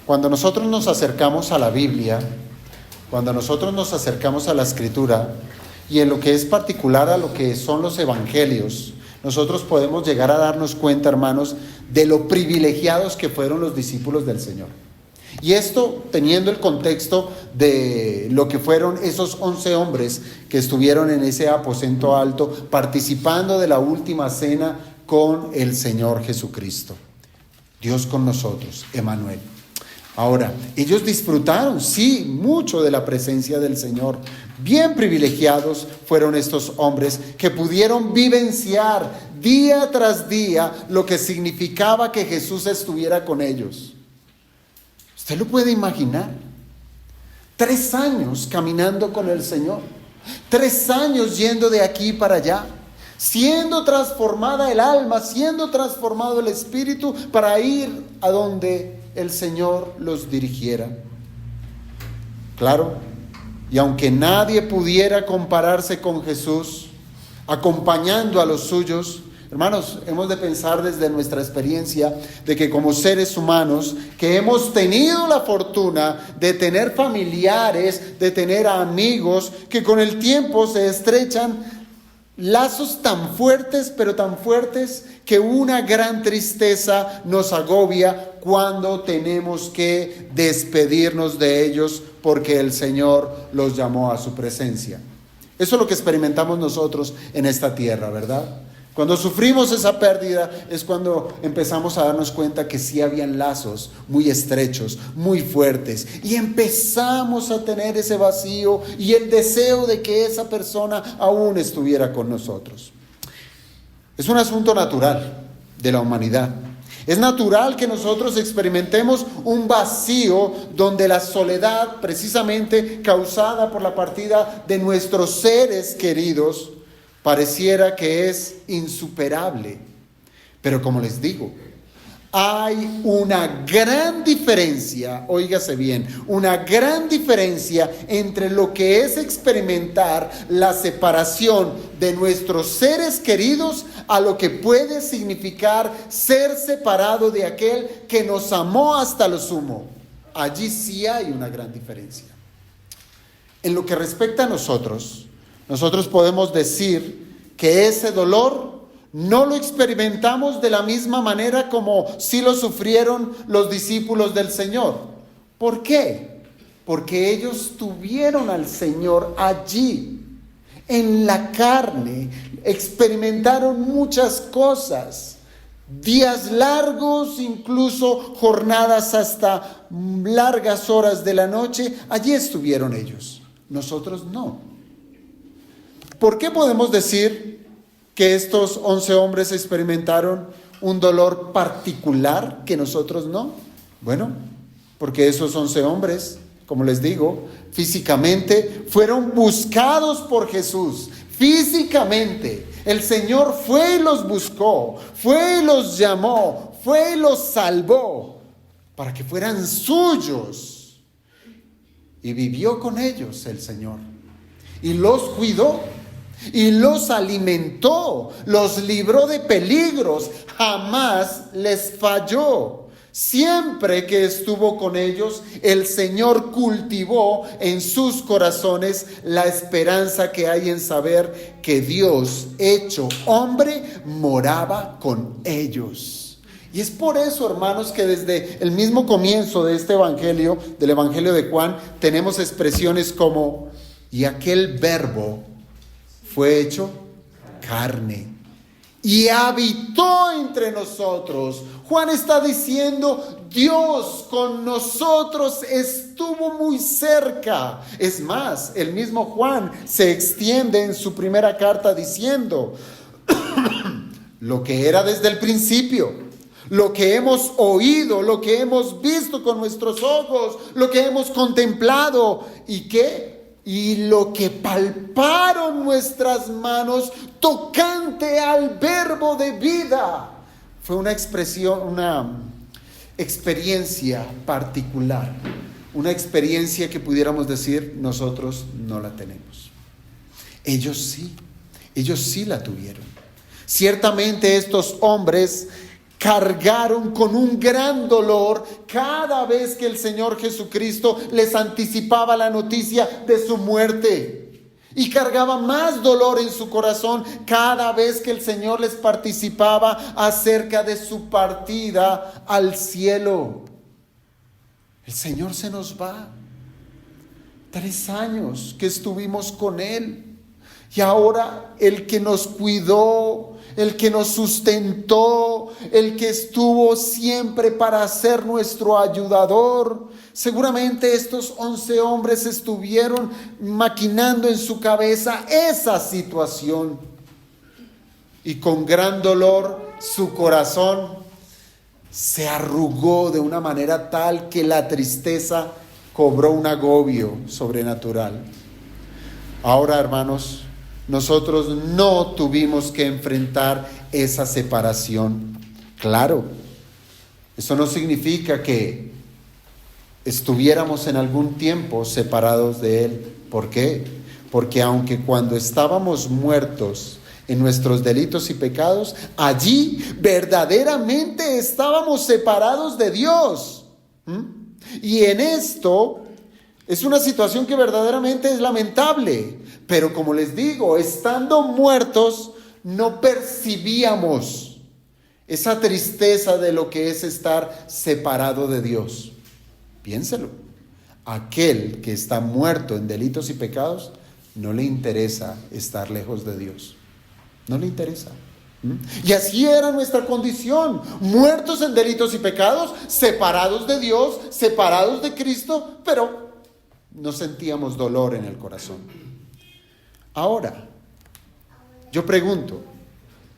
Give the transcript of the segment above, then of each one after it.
Cuando nosotros nos acercamos a la Biblia, cuando nosotros nos acercamos a la Escritura, y en lo que es particular a lo que son los evangelios, nosotros podemos llegar a darnos cuenta, hermanos, de lo privilegiados que fueron los discípulos del Señor. Y esto teniendo el contexto de lo que fueron esos 11 hombres que estuvieron en ese aposento alto, participando de la última cena con el Señor Jesucristo. Dios con nosotros, Emmanuel. Ahora, ellos disfrutaron, sí, mucho de la presencia del Señor. Bien privilegiados fueron estos hombres que pudieron vivenciar día tras día lo que significaba que Jesús estuviera con ellos. ¿Usted lo puede imaginar? 3 años caminando con el Señor, 3 años yendo de aquí para allá, siendo transformada el alma, siendo transformado el espíritu para ir a donde el Señor los dirigiera. Claro, y aunque nadie pudiera compararse con Jesús, acompañando a los suyos, hermanos, hemos de pensar desde nuestra experiencia de que como seres humanos que hemos tenido la fortuna de tener familiares, de tener amigos que con el tiempo se estrechan lazos tan fuertes, pero tan fuertes que una gran tristeza nos agobia cuando tenemos que despedirnos de ellos porque el Señor los llamó a su presencia. Eso es lo que experimentamos nosotros en esta tierra, ¿verdad? Cuando sufrimos esa pérdida es cuando empezamos a darnos cuenta que sí habían lazos muy estrechos, muy fuertes, y empezamos a tener ese vacío y el deseo de que esa persona aún estuviera con nosotros. Es un asunto natural de la humanidad. Es natural que nosotros experimentemos un vacío donde la soledad, precisamente causada por la partida de nuestros seres queridos, pareciera que es insuperable. Pero como les digo, hay una gran diferencia, óigase bien, una gran diferencia entre lo que es experimentar la separación de nuestros seres queridos a lo que puede significar ser separado de aquel que nos amó hasta lo sumo. Allí sí hay una gran diferencia. En lo que respecta a nosotros podemos decir que ese dolor no lo experimentamos de la misma manera como sí lo sufrieron los discípulos del Señor. ¿Por qué? Porque ellos tuvieron al Señor allí, en la carne, experimentaron muchas cosas, días largos, incluso jornadas hasta largas horas de la noche, allí estuvieron ellos. Nosotros no. ¿Por qué podemos decir que estos 11 hombres experimentaron un dolor particular que nosotros no? Bueno, porque esos 11 hombres, como les digo, físicamente fueron buscados por Jesús. Físicamente, el Señor fue y los buscó, fue y los llamó, fue y los salvó para que fueran suyos. Y vivió con ellos el Señor y los cuidó. Y los alimentó, los libró de peligros, jamás les falló. Siempre que estuvo con ellos, el Señor cultivó en sus corazones la esperanza que hay en saber que Dios, hecho hombre, moraba con ellos. Y es por eso, hermanos, que desde el mismo comienzo de este evangelio, del evangelio de Juan, tenemos expresiones como, y aquel verbo fue hecho carne y habitó entre nosotros. Juan está diciendo, Dios con nosotros estuvo muy cerca. Es más, el mismo Juan se extiende en su primera carta diciendo, lo que era desde el principio, lo que hemos oído, lo que hemos visto con nuestros ojos, lo que hemos contemplado y lo que palparon nuestras manos tocante al verbo de vida. Fue una experiencia particular, una experiencia que pudiéramos decir nosotros no la tenemos. Ellos sí. Ellos sí la tuvieron. Ciertamente estos hombres cargaron con un gran dolor cada vez que el Señor Jesucristo les anticipaba la noticia de su muerte. Y cargaba más dolor en su corazón cada vez que el Señor les participaba acerca de su partida al cielo. El Señor se nos va. 3 años que estuvimos con Él. Y ahora el que nos cuidó, el que nos sustentó, el que estuvo siempre para ser nuestro ayudador. Seguramente estos 11 hombres estuvieron maquinando en su cabeza esa situación. Y con gran dolor su corazón se arrugó de una manera tal que la tristeza cobró un agobio sobrenatural. Ahora, hermanos, nosotros no tuvimos que enfrentar esa separación. Claro, eso no significa que estuviéramos en algún tiempo separados de Él. ¿Por qué? Porque aunque cuando estábamos muertos en nuestros delitos y pecados, allí verdaderamente estábamos separados de Dios. Y en esto es una situación que verdaderamente es lamentable. Pero como les digo, estando muertos, no percibíamos esa tristeza de lo que es estar separado de Dios. Piénselo. Aquel que está muerto en delitos y pecados, no le interesa estar lejos de Dios. No le interesa. Y así era nuestra condición. Muertos en delitos y pecados, separados de Dios, separados de Cristo, pero no sentíamos dolor en el corazón. Ahora, yo pregunto,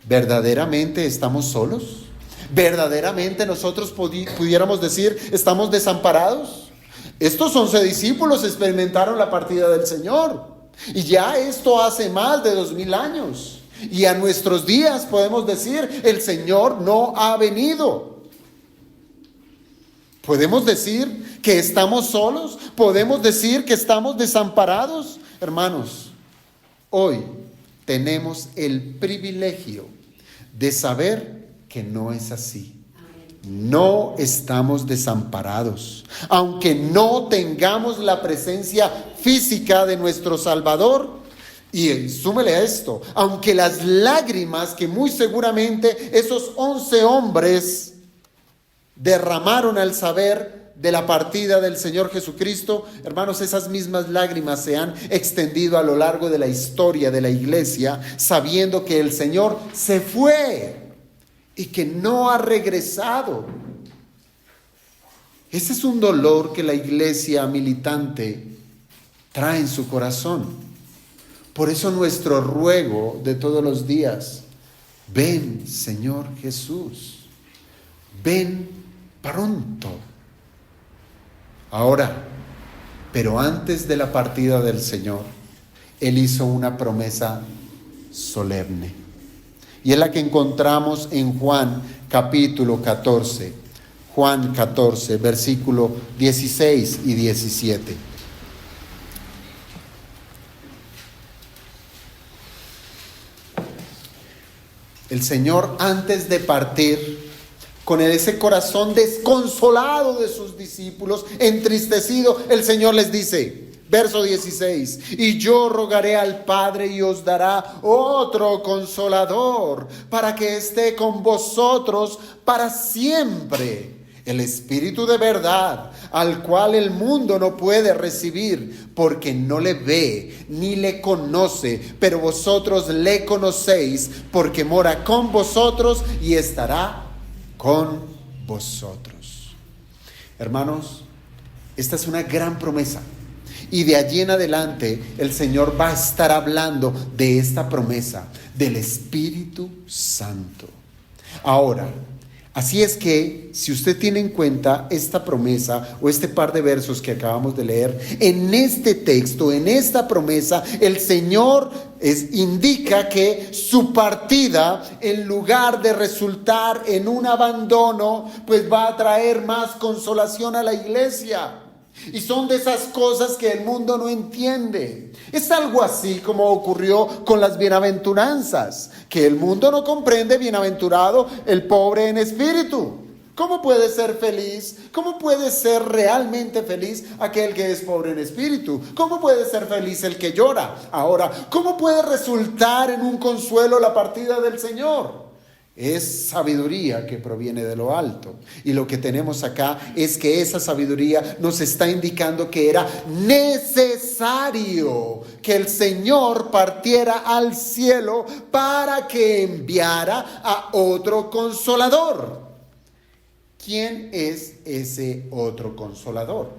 ¿verdaderamente estamos solos? ¿Verdaderamente nosotros pudiéramos decir, estamos desamparados? Estos 11 discípulos experimentaron la partida del Señor. Y ya esto hace más de 2000 años. Y a nuestros días podemos decir, el Señor no ha venido. ¿Podemos decir que estamos solos? ¿Podemos decir que estamos desamparados? Hermanos, hoy tenemos el privilegio de saber que no es así. No estamos desamparados. Aunque no tengamos la presencia física de nuestro Salvador, y súmele a esto, aunque las lágrimas que muy seguramente esos 11 hombres derramaron al saber de la partida del Señor Jesucristo, hermanos, esas mismas lágrimas se han extendido a lo largo de la historia de la iglesia, sabiendo que el Señor se fue y que no ha regresado. Ese es un dolor que la iglesia militante trae en su corazón. Por eso nuestro ruego de todos los días, ven, Señor Jesús, ven pronto. Ahora, pero antes de la partida del Señor, Él hizo una promesa solemne. Y es la que encontramos en Juan capítulo 14. Juan 14, versículo 16 y 17. El Señor, antes de partir, con ese corazón desconsolado de sus discípulos, entristecido, el Señor les dice, verso 16, y yo rogaré al Padre y os dará otro consolador para que esté con vosotros para siempre. El Espíritu de verdad, al cual el mundo no puede recibir, porque no le ve ni le conoce, pero vosotros le conocéis, porque mora con vosotros y estará con vosotros. Hermanos, esta es una gran promesa. Y de allí en adelante el Señor va a estar hablando de esta promesa, del Espíritu Santo. Ahora, así es que, si usted tiene en cuenta esta promesa o este par de versos que acabamos de leer, en este texto, en esta promesa, el Señor indica que su partida, en lugar de resultar en un abandono, pues va a traer más consolación a la iglesia. Y son de esas cosas que el mundo no entiende. Es algo así como ocurrió con las bienaventuranzas, que el mundo no comprende. Bienaventurado el pobre en espíritu. ¿Cómo puede ser feliz? ¿Cómo puede ser realmente feliz aquel que es pobre en espíritu? ¿Cómo puede ser feliz el que llora? Ahora, ¿cómo puede resultar en un consuelo la partida del Señor? Es sabiduría que proviene de lo alto. Y lo que tenemos acá es que esa sabiduría nos está indicando que era necesario que el Señor partiera al cielo para que enviara a otro consolador. ¿Quién es ese otro consolador?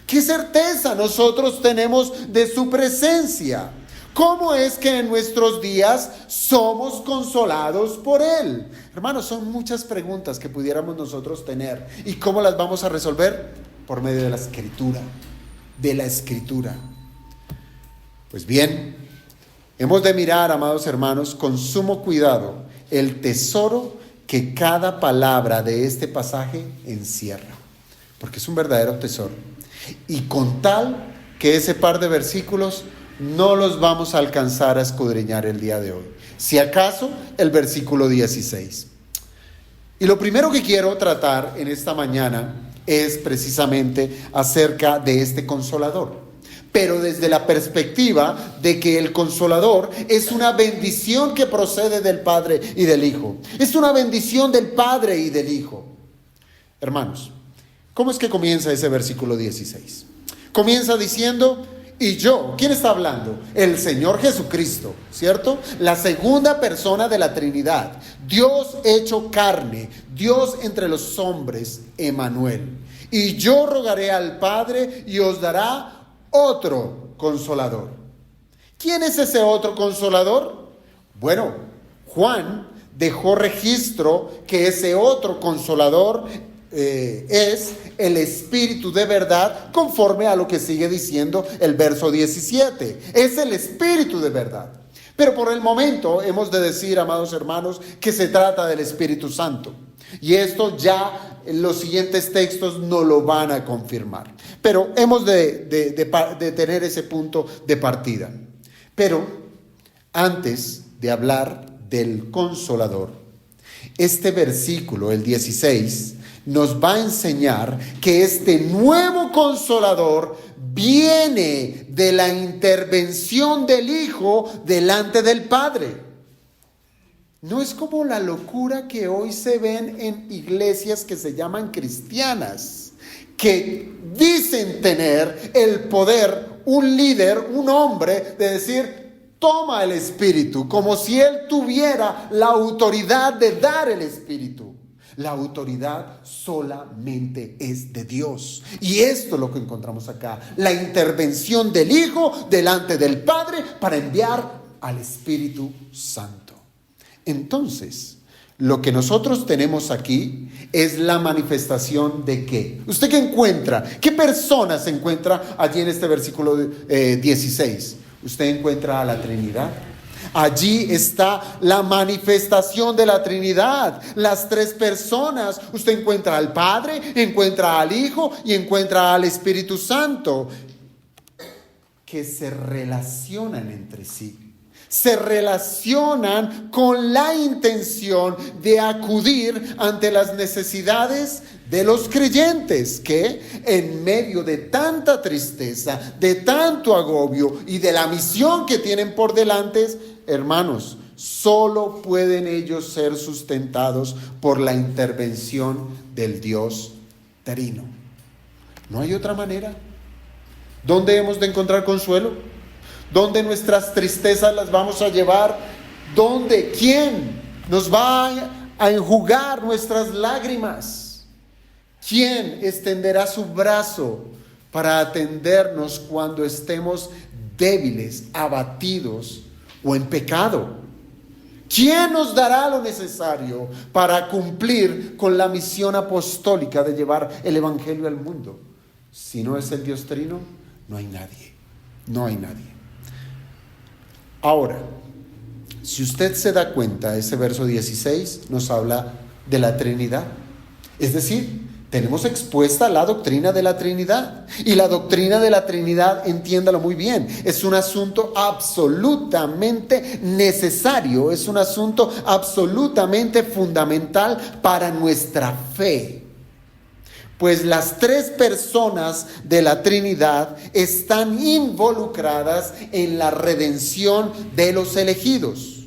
¿Qué certeza nosotros tenemos de su presencia? ¿Cómo es que en nuestros días somos consolados por Él? Hermanos, son muchas preguntas que pudiéramos nosotros tener. ¿Y cómo las vamos a resolver? Por medio de la Escritura. De la Escritura. Pues bien, hemos de mirar, amados hermanos, con sumo cuidado el tesoro que cada palabra de este pasaje encierra. Porque es un verdadero tesoro. Y con tal que ese par de versículos no los vamos a alcanzar a escudriñar el día de hoy. Si acaso, el versículo 16. Y lo primero que quiero tratar en esta mañana es precisamente acerca de este consolador. Pero desde la perspectiva de que el consolador es una bendición que procede del Padre y del Hijo. Es una bendición del Padre y del Hijo. Hermanos, ¿cómo es que comienza ese versículo 16? Comienza diciendo: y yo, ¿quién está hablando? El Señor Jesucristo, ¿cierto? La segunda persona de la Trinidad, Dios hecho carne, Dios entre los hombres, Emmanuel. Y yo rogaré al Padre y os dará otro consolador. ¿Quién es ese otro consolador? Bueno, Juan dejó registro que ese otro consolador es el Espíritu de verdad, conforme a lo que sigue diciendo el verso 17. Es el Espíritu de verdad. Pero por el momento hemos de decir, amados hermanos, que se trata del Espíritu Santo. Y esto ya los siguientes textos no lo van a confirmar. Pero hemos de tener ese punto de partida. Pero antes de hablar del Consolador, este versículo, el 16, nos va a enseñar que este nuevo Consolador viene de la intervención del Hijo delante del Padre. No es como la locura que hoy se ven en iglesias que se llaman cristianas, que dicen tener el poder, un líder, un hombre, de decir: toma el Espíritu, como si él tuviera la autoridad de dar el Espíritu. La autoridad solamente es de Dios. Y esto es lo que encontramos acá: la intervención del Hijo delante del Padre para enviar al Espíritu Santo. Entonces, lo que nosotros tenemos aquí es la manifestación de ¿qué? ¿Usted qué encuentra? ¿Qué persona se encuentra allí en este versículo 16? Usted encuentra a la Trinidad. Allí está la manifestación de la Trinidad, las tres personas. Usted encuentra al Padre, encuentra al Hijo y encuentra al Espíritu Santo, que se relacionan entre sí. Se relacionan con la intención de acudir ante las necesidades de los creyentes, que en medio de tanta tristeza, de tanto agobio y de la misión que tienen por delante, hermanos, solo pueden ellos ser sustentados por la intervención del Dios Trino. No hay otra manera. ¿Dónde hemos de encontrar consuelo? ¿Dónde nuestras tristezas las vamos a llevar? ¿Dónde? ¿Quién nos va a enjugar nuestras lágrimas? ¿Quién extenderá su brazo para atendernos cuando estemos débiles, abatidos o en pecado? ¿Quién nos dará lo necesario para cumplir con la misión apostólica de llevar el Evangelio al mundo? Si no es el Dios Trino, no hay nadie. No hay nadie. Ahora, si usted se da cuenta, ese verso 16 nos habla de la Trinidad. Es decir, tenemos expuesta la doctrina de la Trinidad. Y la doctrina de la Trinidad, entiéndalo muy bien, es un asunto absolutamente necesario, es un asunto absolutamente fundamental para nuestra fe. Pues las tres personas de la Trinidad están involucradas en la redención de los elegidos.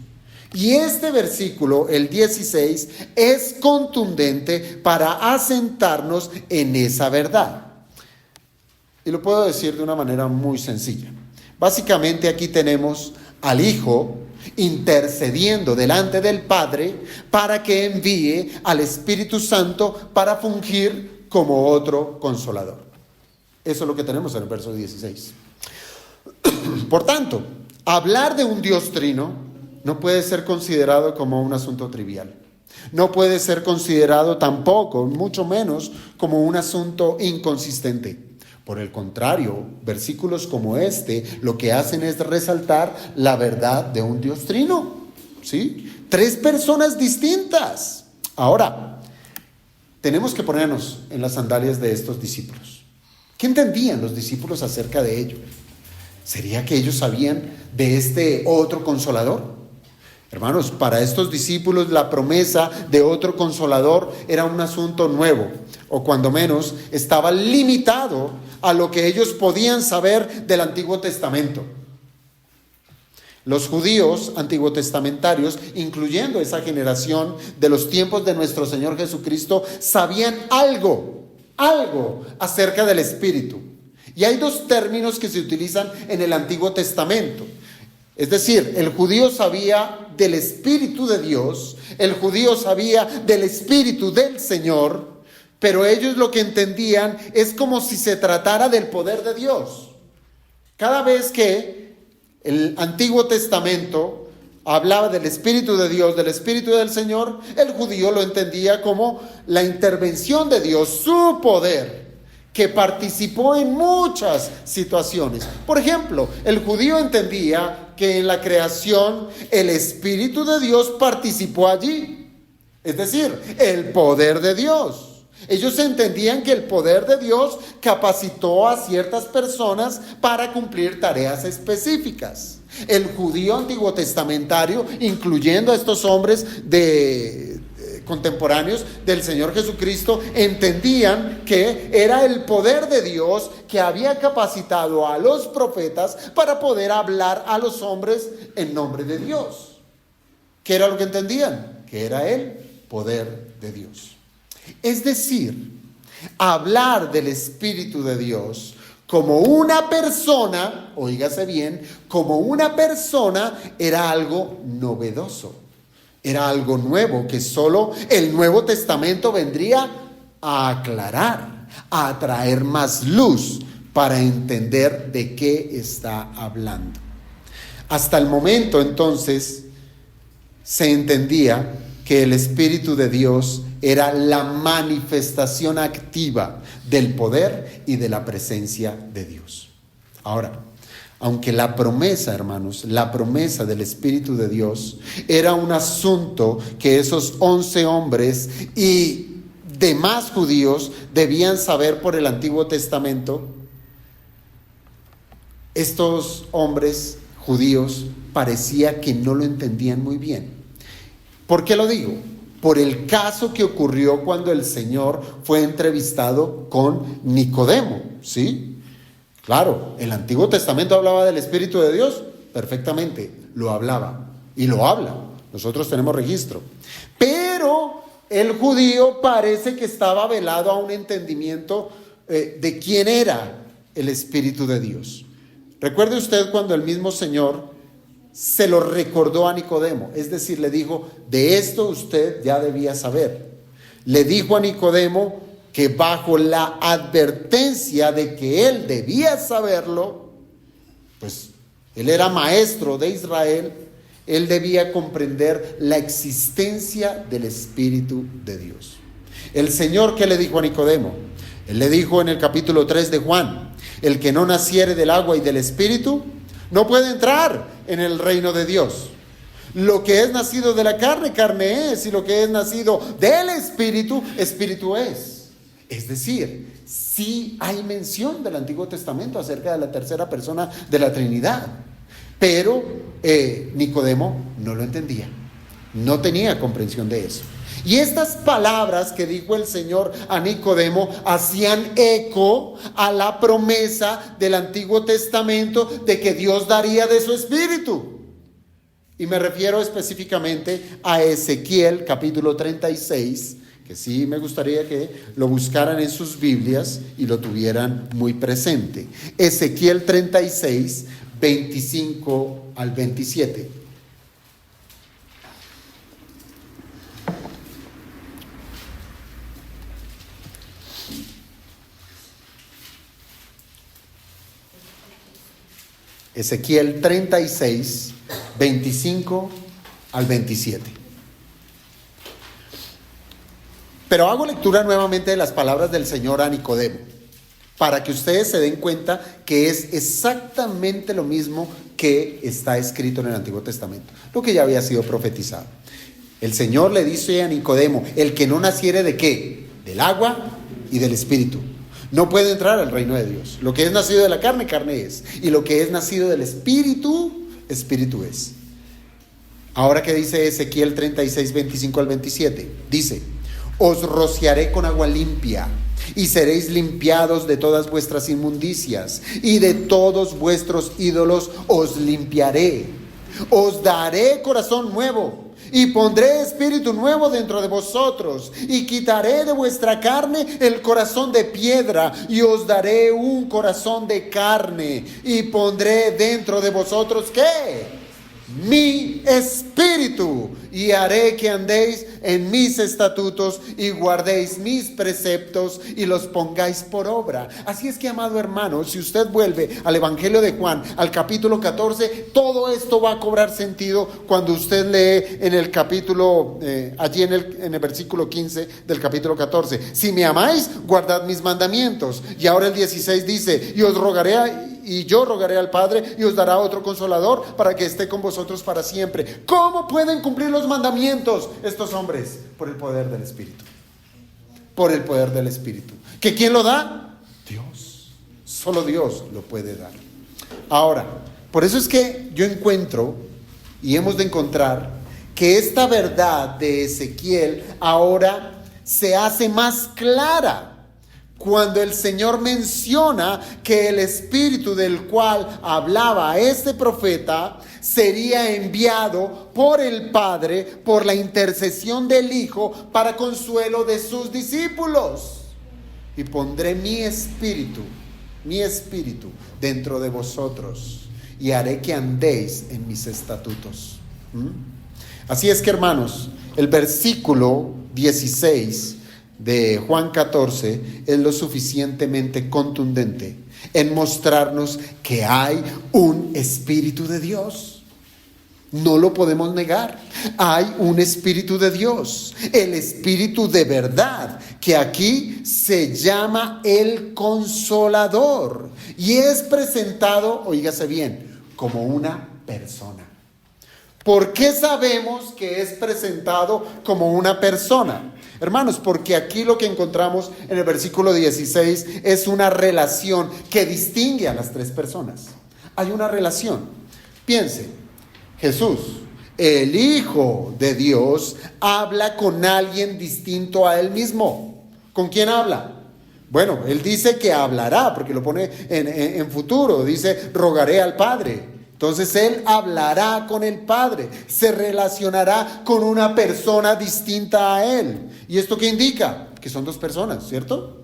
Y este versículo, el 16, es contundente para asentarnos en esa verdad. Y lo puedo decir de una manera muy sencilla. Básicamente aquí tenemos al Hijo intercediendo delante del Padre para que envíe al Espíritu Santo para fungir como otro consolador. Eso es lo que tenemos en el verso 16. Por tanto, hablar de un Dios trino no puede ser considerado como un asunto trivial. No puede ser considerado tampoco, mucho menos, como un asunto inconsistente. Por el contrario, versículos como este lo que hacen es resaltar la verdad de un Dios trino. ¿Sí? Tres personas distintas. Ahora, tenemos que ponernos en las sandalias de estos discípulos. ¿Qué entendían los discípulos acerca de ello? ¿Sería que ellos sabían de este otro consolador? Hermanos, para estos discípulos la promesa de otro consolador era un asunto nuevo, o cuando menos estaba limitado a lo que ellos podían saber del Antiguo Testamento. Los judíos antiguo testamentarios, incluyendo esa generación de los tiempos de nuestro Señor Jesucristo, sabían algo acerca del Espíritu. Y hay dos términos que se utilizan en el Antiguo Testamento. Es decir, el judío sabía del Espíritu de Dios, el judío sabía del Espíritu del Señor, pero ellos lo que entendían es como si se tratara del poder de Dios. Cada vez que el Antiguo Testamento hablaba del Espíritu de Dios, del Espíritu del Señor, el judío lo entendía como la intervención de Dios, su poder, que participó en muchas situaciones. Por ejemplo, el judío entendía que en la creación el Espíritu de Dios participó allí. Es decir, el poder de Dios. Ellos entendían que el poder de Dios capacitó a ciertas personas para cumplir tareas específicas. El judío antiguo testamentario, incluyendo a estos hombres contemporáneos del Señor Jesucristo, entendían que era el poder de Dios que había capacitado a los profetas para poder hablar a los hombres en nombre de Dios. ¿Qué era lo que entendían? Que era el poder de Dios. Es decir, hablar del Espíritu de Dios como una persona, oígase bien, como una persona era algo novedoso. Era algo nuevo que solo el Nuevo Testamento vendría a aclarar, a traer más luz para entender de qué está hablando. Hasta el momento, entonces, se entendía que el Espíritu de Dios era la manifestación activa del poder y de la presencia de Dios. Ahora, aunque la promesa, hermanos, la promesa del Espíritu de Dios era un asunto que esos 11 hombres y demás judíos debían saber por el Antiguo Testamento, estos hombres judíos parecía que no lo entendían muy bien. ¿Por qué lo digo? Por el caso que ocurrió cuando el Señor fue entrevistado con Nicodemo, ¿sí? Claro, el Antiguo Testamento hablaba del Espíritu de Dios, perfectamente, lo hablaba y lo habla. Nosotros tenemos registro. Pero el judío parece que estaba velado a un entendimiento de quién era el Espíritu de Dios. Recuerde usted cuando el mismo Señor se lo recordó a Nicodemo, es decir, le dijo, de esto usted ya debía saber. Le dijo a Nicodemo que bajo la advertencia de que él debía saberlo, pues él era maestro de Israel, él debía comprender la existencia del Espíritu de Dios. El Señor, ¿qué le dijo a Nicodemo? Él le dijo en el capítulo 3 de Juan, el que no naciere del agua y del Espíritu, no puede entrar en el reino de Dios. Lo que es nacido de la carne, carne es, y lo que es nacido del Espíritu, Espíritu es. Es decir, sí hay mención del Antiguo Testamento acerca de la tercera persona de la Trinidad, pero Nicodemo no lo entendía, no tenía comprensión de eso. Y estas palabras que dijo el Señor a Nicodemo hacían eco a la promesa del Antiguo Testamento de que Dios daría de su Espíritu. Y me refiero específicamente a Ezequiel capítulo 36, que sí me gustaría que lo buscaran en sus Biblias y lo tuvieran muy presente. Ezequiel 36, 25 al 27. Ezequiel 36, 25 al 27. Pero hago lectura nuevamente de las palabras del Señor a Nicodemo, para que ustedes se den cuenta que es exactamente lo mismo que está escrito en el Antiguo Testamento, lo que ya había sido profetizado. El Señor le dice a Nicodemo: el que no naciere ¿de qué? Del agua y del Espíritu no puede entrar al reino de Dios. Lo que es nacido de la carne, carne es. Y lo que es nacido del Espíritu, Espíritu es. Ahora que dice Ezequiel 36, 25 al 27. Dice: os rociaré con agua limpia, y seréis limpiados de todas vuestras inmundicias, y de todos vuestros ídolos os limpiaré. Os daré corazón nuevo, y pondré espíritu nuevo dentro de vosotros, y quitaré de vuestra carne el corazón de piedra, y os daré un corazón de carne, y pondré dentro de vosotros ¿qué? Mi espíritu, y haré que andéis en mis estatutos y guardéis mis preceptos y los pongáis por obra. Así es que, amado hermano, si usted vuelve al Evangelio de Juan, al capítulo 14, todo esto va a cobrar sentido cuando usted lee en el capítulo, allí en el versículo 15 del capítulo 14. Si me amáis, guardad mis mandamientos. Y ahora el 16 dice: y yo rogaré al Padre, y os dará otro consolador para que esté con vosotros para siempre. ¿Cómo pueden cumplir los mandamientos estos hombres? Por el poder del Espíritu. Por el poder del Espíritu. ¿Que quién lo da? Dios. Solo Dios lo puede dar. Ahora, por eso es que yo encuentro, y hemos de encontrar, que esta verdad de Ezequiel ahora se hace más clara cuando el Señor menciona que el Espíritu del cual hablaba este profeta sería enviado por el Padre, por la intercesión del Hijo, para consuelo de sus discípulos. Y pondré mi espíritu dentro de vosotros, y haré que andéis en mis estatutos. Así es que, hermanos, el versículo 16 de Juan 14 es lo suficientemente contundente en mostrarnos que hay un Espíritu de Dios. No lo podemos negar. Hay un Espíritu de Dios, el Espíritu de verdad, que aquí se llama el Consolador, y es presentado, oígase bien, como una persona. ¿Por qué sabemos que es presentado como una persona? Hermanos, porque aquí lo que encontramos en el versículo 16 es una relación que distingue a las tres personas. Hay una relación. Piense, Jesús, el Hijo de Dios, habla con alguien distinto a él mismo. ¿Con quién habla? Bueno, él dice que hablará, porque lo pone en futuro. Dice: rogaré al Padre. Entonces él hablará con el Padre, se relacionará con una persona distinta a él. ¿Y esto qué indica? Que son dos personas, ¿cierto?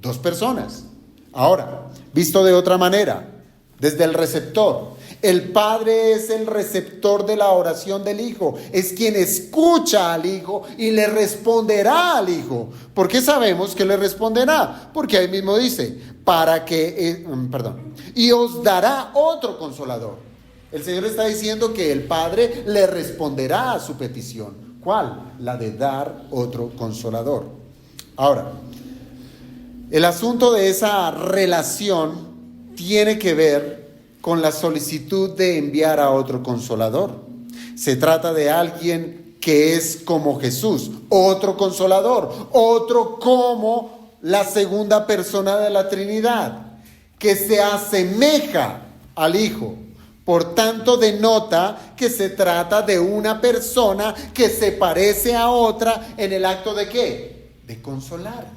Dos personas. Ahora, visto de otra manera, desde el receptor. El Padre es el receptor de la oración del Hijo, es quien escucha al Hijo y le responderá al Hijo. ¿Por qué sabemos que le responderá? Porque ahí mismo dice: y os dará otro consolador. El Señor está diciendo que el Padre le responderá a su petición. ¿Cuál? La de dar otro consolador. Ahora, el asunto de esa relación tiene que ver con la solicitud de enviar a otro consolador. Se trata de alguien que es como Jesús, otro consolador, otro como la segunda persona de la Trinidad, que se asemeja al Hijo. Por tanto, denota que se trata de una persona que se parece a otra en el acto de ¿qué? De consolar.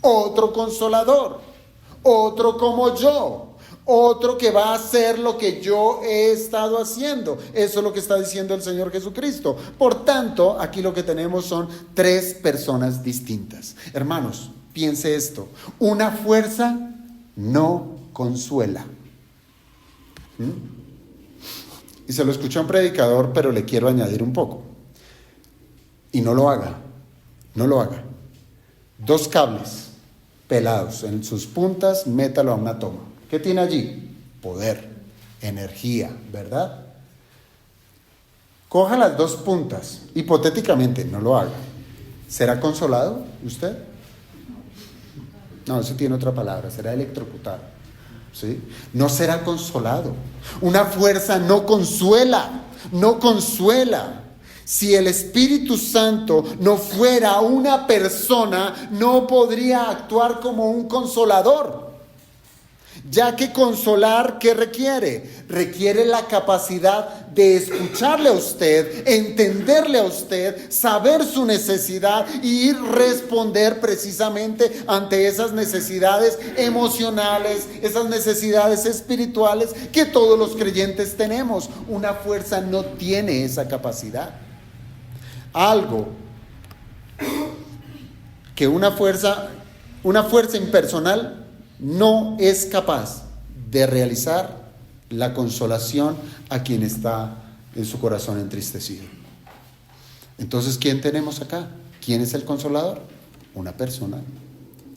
Otro consolador, otro como yo, otro que va a hacer lo que yo he estado haciendo. Eso es lo que está diciendo el Señor Jesucristo. Por tanto, aquí lo que tenemos son tres personas distintas. Hermanos, piense esto: una fuerza no consuela. Y se lo escuché a un predicador, pero le quiero añadir un poco. Y no lo haga, no lo haga. 2 cables pelados en sus puntas, métalo a una toma. ¿Qué tiene allí? Poder, energía, ¿verdad? Coja las 2 puntas, hipotéticamente, no lo haga. ¿Será consolado usted? No, eso tiene otra palabra, será electrocutado. ¿Sí? No será consolado. Una fuerza no consuela, no consuela. Si el Espíritu Santo no fuera una persona, no podría actuar como un consolador. Ya que consolar, ¿qué requiere? Requiere la capacidad de escucharle a usted, entenderle a usted, saber su necesidad y responder precisamente ante esas necesidades emocionales, esas necesidades espirituales que todos los creyentes tenemos. Una fuerza no tiene esa capacidad. Algo que una fuerza impersonal no es capaz de realizar la consolación a quien está en su corazón entristecido. Entonces, ¿quién tenemos acá? ¿Quién es el consolador? Una persona.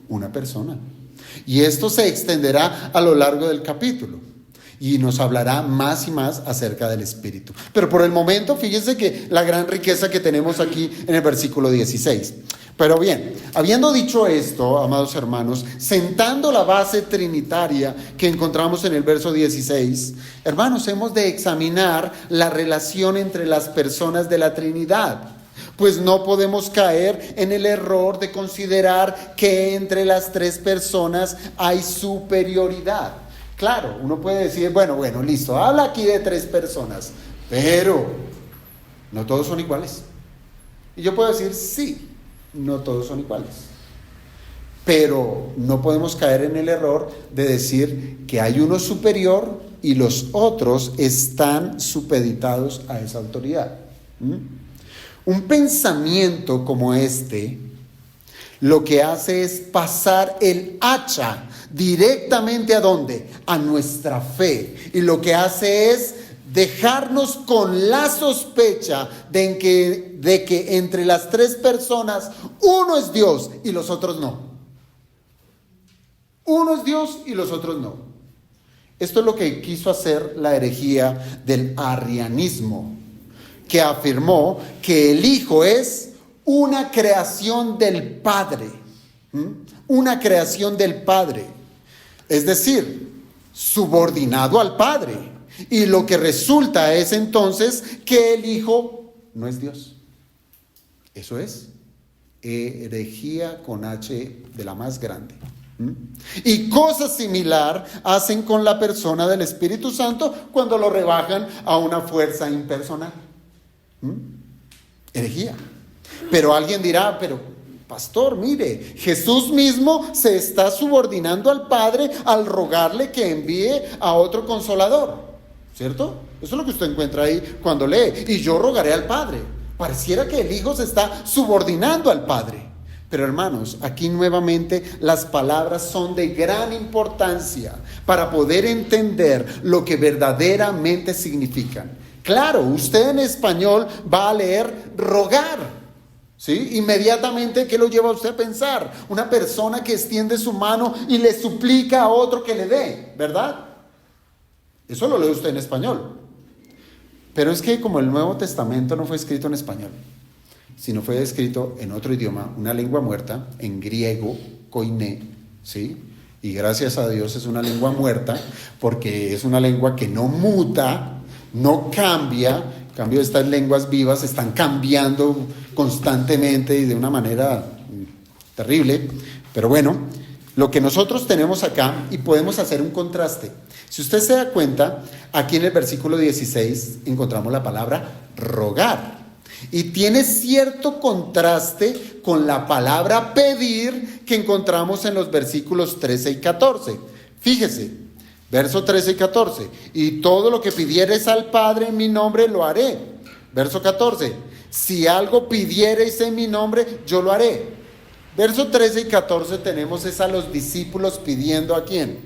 Una persona. Y esto se extenderá a lo largo del capítulo y nos hablará más y más acerca del Espíritu. Pero por el momento, fíjense que la gran riqueza que tenemos aquí en el versículo 16. Pero bien, habiendo dicho esto, amados hermanos, sentando la base trinitaria que encontramos en el verso 16, hermanos, hemos de examinar la relación entre las personas de la Trinidad, pues no podemos caer en el error de considerar que entre las 3 personas hay superioridad. Claro, uno puede decir, bueno, listo, habla aquí de 3 personas, pero no todos son iguales. Y yo puedo decir, sí, no todos son iguales. Pero no podemos caer en el error de decir que hay uno superior y los otros están supeditados a esa autoridad. Un pensamiento como este lo que hace es pasar el hacha directamente ¿a dónde? A nuestra fe. Y lo que hace es dejarnos con la sospecha de que entre las 3 personas uno es Dios y los otros no. Uno es Dios y los otros no. Esto es lo que quiso hacer la herejía del arrianismo, que afirmó que el Hijo es una creación del Padre. Una creación del Padre. Es decir, subordinado al Padre. Y lo que resulta es entonces que el Hijo no es Dios. Eso es herejía con H de la más grande. Y cosa similar hacen con la persona del Espíritu Santo cuando lo rebajan a una fuerza impersonal. Herejía. Pero alguien dirá, pero pastor, mire, Jesús mismo se está subordinando al Padre al rogarle que envíe a otro consolador. ¿Cierto? Eso es lo que usted encuentra ahí cuando lee. Y yo rogaré al Padre. Pareciera que el Hijo se está subordinando al Padre. Pero hermanos, aquí nuevamente las palabras son de gran importancia para poder entender lo que verdaderamente significan. Claro, usted en español va a leer rogar, ¿sí? Inmediatamente, ¿qué lo lleva a usted a pensar? Una persona que extiende su mano y le suplica a otro que le dé, ¿verdad? Eso lo lee usted en español. Pero es que como el Nuevo Testamento no fue escrito en español, sino fue escrito en otro idioma, una lengua muerta, en griego, koiné, ¿sí? Y gracias a Dios es una lengua muerta, porque es una lengua que no muta, no cambia. En cambio, estas lenguas vivas están cambiando constantemente y de una manera terrible. Pero bueno, lo que nosotros tenemos acá, y podemos hacer un contraste. Si usted se da cuenta, aquí en el versículo 16 encontramos la palabra rogar. Y tiene cierto contraste con la palabra pedir que encontramos en los versículos 13 y 14. Fíjese, verso 13 y 14. Y todo lo que pidiereis al Padre en mi nombre lo haré. Verso 14. Si algo pidiereis en mi nombre, yo lo haré. Verso 13 y 14 tenemos es a los discípulos pidiendo ¿a quién?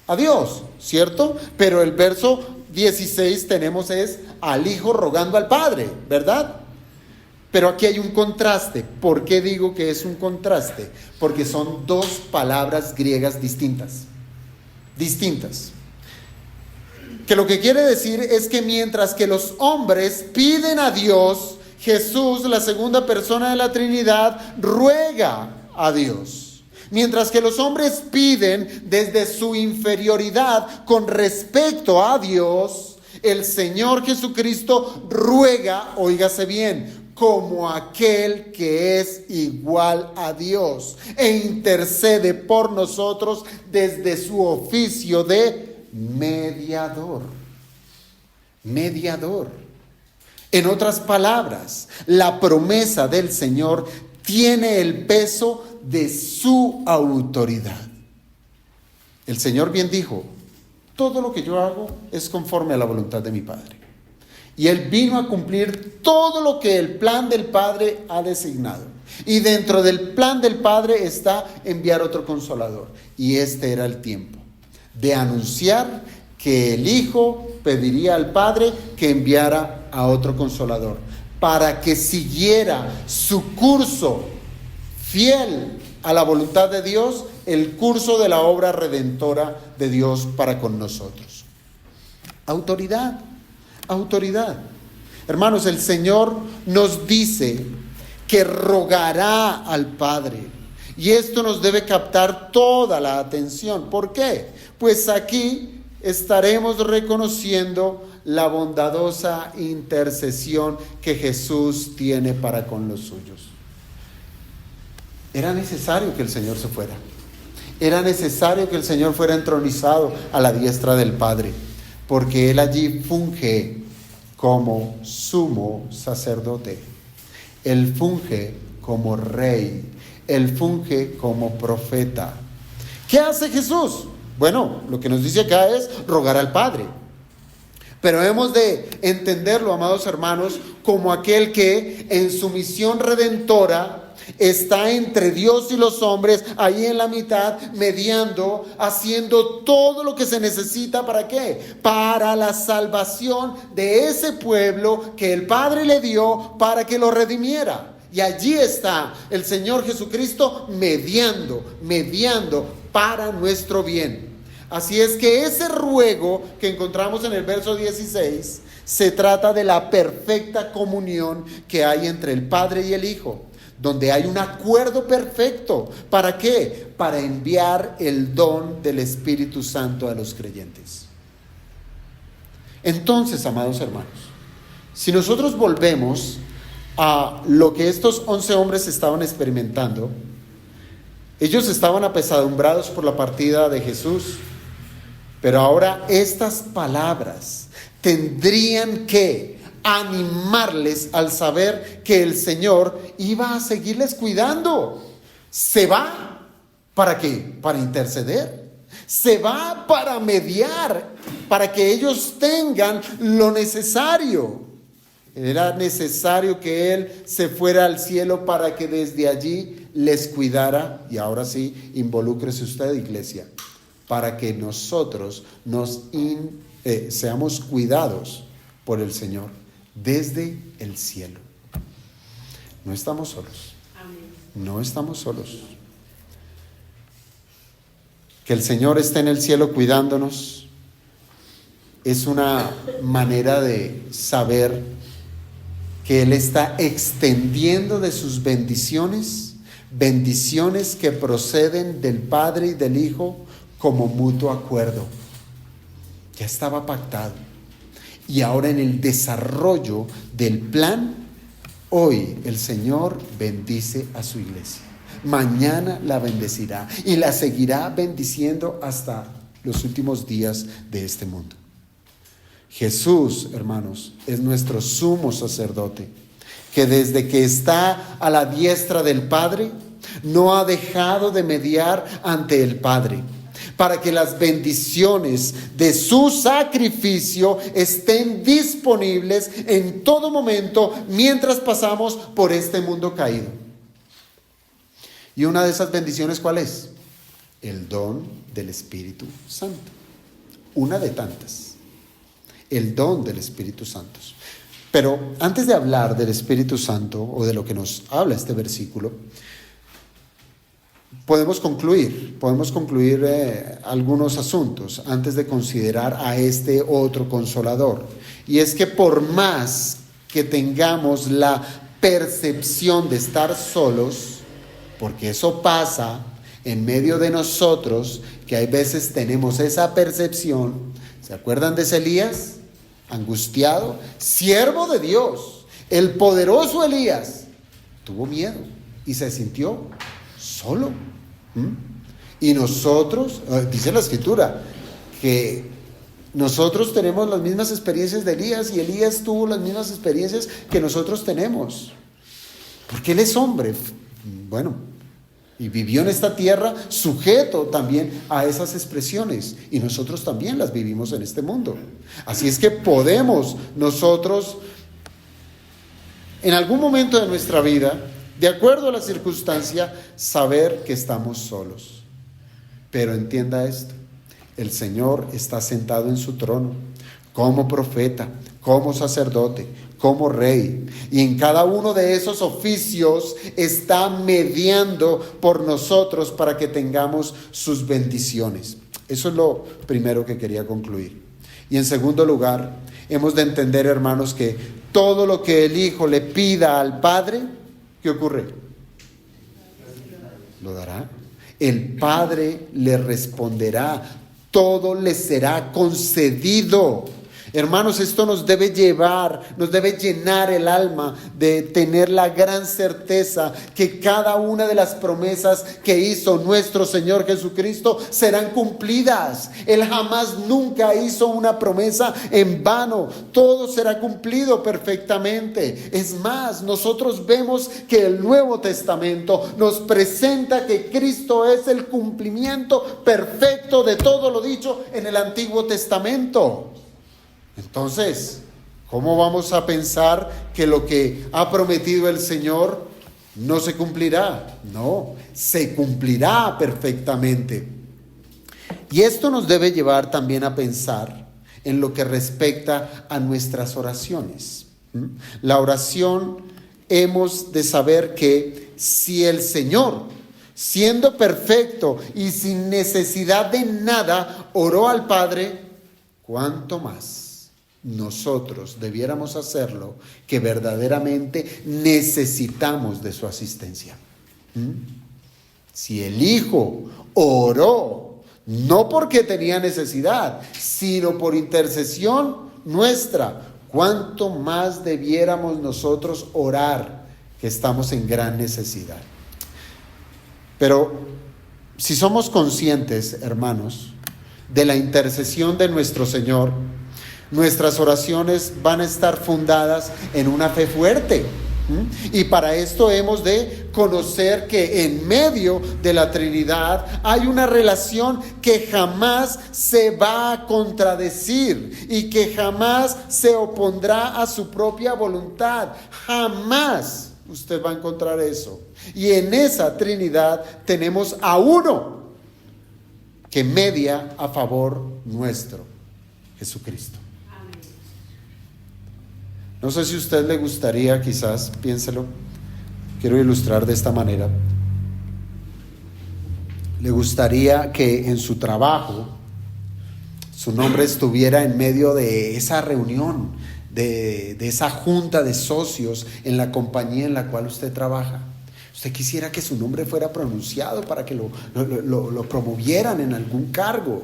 A Dios, ¿cierto? Pero el verso 16 tenemos es al Hijo rogando al Padre, ¿verdad? Pero aquí hay un contraste. ¿Por qué digo que es un contraste? Porque son dos palabras griegas distintas. Que lo que quiere decir es que mientras que los hombres piden a Dios, Jesús, la segunda persona de la Trinidad, ruega a Dios. Mientras que los hombres piden desde su inferioridad con respecto a Dios, el Señor Jesucristo ruega, óigase bien, como aquel que es igual a Dios e intercede por nosotros desde su oficio de mediador. En otras palabras, la promesa del Señor tiene el peso de su autoridad. El Señor bien dijo, todo lo que yo hago es conforme a la voluntad de mi Padre. Y Él vino a cumplir todo lo que el plan del Padre ha designado. Y dentro del plan del Padre está enviar otro consolador. Y este era el tiempo de anunciar que el Hijo pediría al Padre que enviara a otro consolador, para que siguiera su curso fiel a la voluntad de Dios, el curso de la obra redentora de Dios para con nosotros. Autoridad. Hermanos, el Señor nos dice que rogará al Padre. Y esto nos debe captar toda la atención. ¿Por qué? Pues aquí estaremos reconociendo la bondadosa intercesión que Jesús tiene para con los suyos. Era necesario que el Señor se fuera. Era necesario que el Señor fuera entronizado a la diestra del Padre, porque Él allí funge como sumo sacerdote. Él funge como rey. Él funge como profeta. ¿Qué hace Jesús? Bueno, lo que nos dice acá es rogar al Padre. Pero hemos de entenderlo, amados hermanos, como aquel que en su misión redentora está entre Dios y los hombres, ahí en la mitad, mediando, haciendo todo lo que se necesita. ¿Para qué? Para la salvación de ese pueblo que el Padre le dio para que lo redimiera. Y allí está el Señor Jesucristo mediando para nuestro bien. Así es que ese ruego que encontramos en el verso 16 se trata de la perfecta comunión que hay entre el Padre y el Hijo, donde hay un acuerdo perfecto. ¿Para qué? Para enviar el don del Espíritu Santo a los creyentes. Entonces, amados hermanos, si nosotros volvemos a lo que estos 11 hombres estaban experimentando, ellos estaban apesadumbrados por la partida de Jesús, pero ahora estas palabras tendrían que animarles al saber que el Señor iba a seguirles cuidando. Se va, ¿para qué? Para interceder. Se va para mediar, para que ellos tengan lo necesario. Era necesario que Él se fuera al cielo para que desde allí les cuidara. Y ahora sí, involúcrese usted, iglesia, para que nosotros seamos cuidados por el Señor desde el cielo. No estamos solos. No estamos solos. Que el Señor esté en el cielo cuidándonos es una manera de saber que Él está extendiendo de sus bendiciones que proceden del Padre y del Hijo como mutuo acuerdo. Ya estaba pactado. Y ahora en el desarrollo del plan, hoy el Señor bendice a su iglesia. mañana la bendecirá y la seguirá bendiciendo hasta los últimos días de este mundo. Jesús, hermanos, es nuestro sumo sacerdote, que desde que está a la diestra del Padre, no ha dejado de mediar ante el Padre, para que las bendiciones de su sacrificio estén disponibles en todo momento mientras pasamos por este mundo caído. Y una de esas bendiciones, ¿cuál es? El don del Espíritu Santo. Una de tantas. El don del Espíritu Santo. Pero antes de hablar del Espíritu Santo o de lo que nos habla este versículo, podemos concluir algunos asuntos antes de considerar a este otro consolador. Y es que por más que tengamos la percepción de estar solos, porque eso pasa en medio de nosotros, que hay veces tenemos esa percepción. ¿Se acuerdan de ese Elías? Angustiado, siervo de Dios, el poderoso Elías, tuvo miedo y se sintió solo. Y nosotros, dice la Escritura, que nosotros tenemos las mismas experiencias de Elías y Elías tuvo las mismas experiencias que nosotros tenemos, porque él es hombre, y vivió en esta tierra sujeto también a esas expresiones, y nosotros también las vivimos en este mundo. Así es que podemos nosotros, en algún momento de nuestra vida, de acuerdo a la circunstancia, saber que estamos solos. Pero entienda esto: el Señor está sentado en su trono, como profeta, como sacerdote, como rey, y en cada uno de esos oficios está mediando por nosotros para que tengamos sus bendiciones. Eso es lo primero que quería concluir. Y en segundo lugar, hemos de entender, hermanos, que todo lo que el Hijo le pida al Padre, ¿qué ocurre? Lo dará. El Padre le responderá. Todo le será concedido. Hermanos, esto nos debe llenar el alma de tener la gran certeza que cada una de las promesas que hizo nuestro Señor Jesucristo serán cumplidas. Él jamás nunca hizo una promesa en vano. Todo será cumplido perfectamente. Es más, nosotros vemos que el Nuevo Testamento nos presenta que Cristo es el cumplimiento perfecto de todo lo dicho en el Antiguo Testamento. Entonces, ¿cómo vamos a pensar que lo que ha prometido el Señor no se cumplirá? No, se cumplirá perfectamente. Y esto nos debe llevar también a pensar en lo que respecta a nuestras oraciones. La oración, hemos de saber que si el Señor, siendo perfecto y sin necesidad de nada, oró al Padre, ¿cuánto más nosotros debiéramos hacerlo, que verdaderamente necesitamos de su asistencia? Si el Hijo oró, no porque tenía necesidad, sino por intercesión nuestra, ¿cuánto más debiéramos nosotros orar, que estamos en gran necesidad? Pero si somos conscientes, hermanos, de la intercesión de nuestro Señor, nuestras oraciones van a estar fundadas en una fe fuerte. Y para esto hemos de conocer que en medio de la Trinidad hay una relación que jamás se va a contradecir y que jamás se opondrá a su propia voluntad. Jamás usted va a encontrar eso. Y en esa Trinidad tenemos a uno que media a favor nuestro, Jesucristo. No sé si a usted le gustaría, quizás, piénselo, quiero ilustrar de esta manera. Le gustaría que en su trabajo su nombre estuviera en medio de esa reunión, de esa junta de socios en la compañía en la cual usted trabaja. Usted quisiera que su nombre fuera pronunciado para que lo promovieran en algún cargo.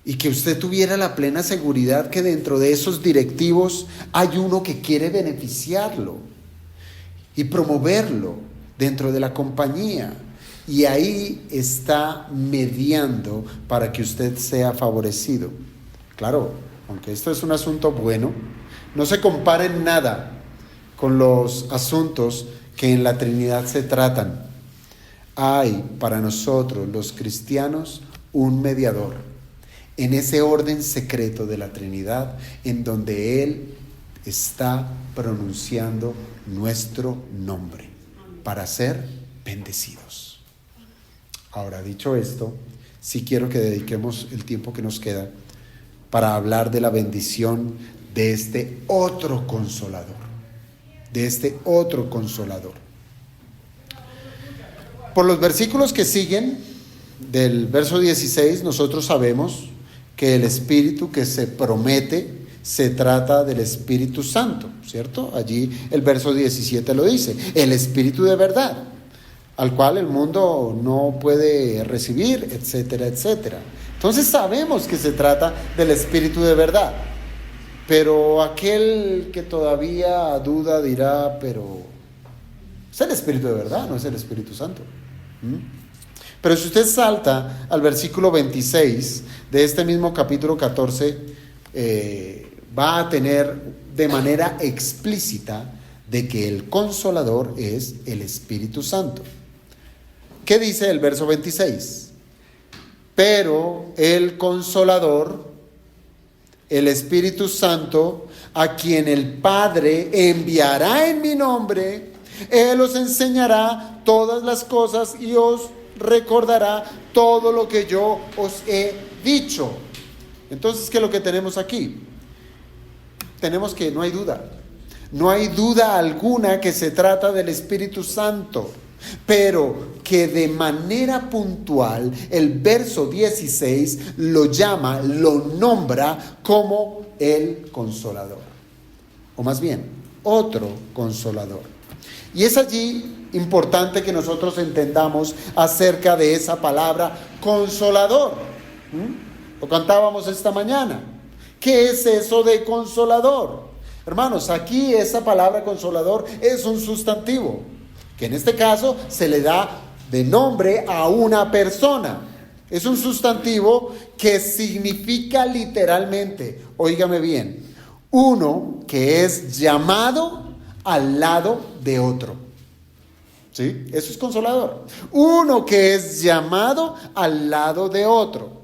Y que usted tuviera la plena seguridad que dentro de esos directivos hay uno que quiere beneficiarlo y promoverlo dentro de la compañía. Y ahí está mediando para que usted sea favorecido. Claro, aunque esto es un asunto bueno, no se compare en nada con los asuntos que en la Trinidad se tratan. Hay para nosotros los cristianos un mediador en ese orden secreto de la Trinidad, en donde Él está pronunciando nuestro nombre para ser bendecidos. Ahora, dicho esto, sí quiero que dediquemos el tiempo que nos queda para hablar de la bendición de este otro consolador, Por los versículos que siguen, del verso 16, nosotros sabemos que el Espíritu que se promete se trata del Espíritu Santo, ¿cierto? Allí el verso 17 lo dice, el Espíritu de verdad, al cual el mundo no puede recibir, etcétera, etcétera. Entonces sabemos que se trata del Espíritu de verdad, pero aquel que todavía duda dirá, pero es el Espíritu de verdad, no es el Espíritu Santo. Pero si usted salta al versículo 26 de este mismo capítulo 14, va a tener de manera explícita de que el Consolador es el Espíritu Santo. ¿Qué dice el verso 26? Pero el Consolador, el Espíritu Santo, a quien el Padre enviará en mi nombre, Él os enseñará todas las cosas y os recordará todo lo que yo os he dicho. Entonces, ¿qué es lo que tenemos aquí? Tenemos que no hay duda alguna que se trata del Espíritu Santo, pero que de manera puntual el verso 16 lo llama, lo nombra como el Consolador, o más bien, otro Consolador. Y es allí importante que nosotros entendamos acerca de esa palabra consolador. Lo cantábamos esta mañana. ¿Qué es eso de consolador? Hermanos, aquí esa palabra consolador es un sustantivo, que en este caso se le da de nombre a una persona. Es un sustantivo que significa literalmente, óigame bien, uno que es llamado al lado de otro. ¿Sí? Eso es consolador. Uno que es llamado al lado de otro.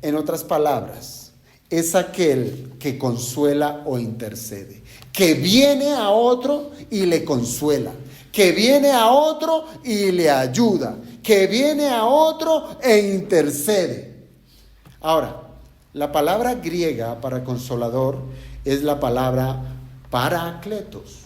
En otras palabras, es aquel que consuela o intercede, que viene a otro y le consuela, que viene a otro y le ayuda, que viene a otro e intercede. Ahora, la palabra griega para consolador es la palabra parakletos.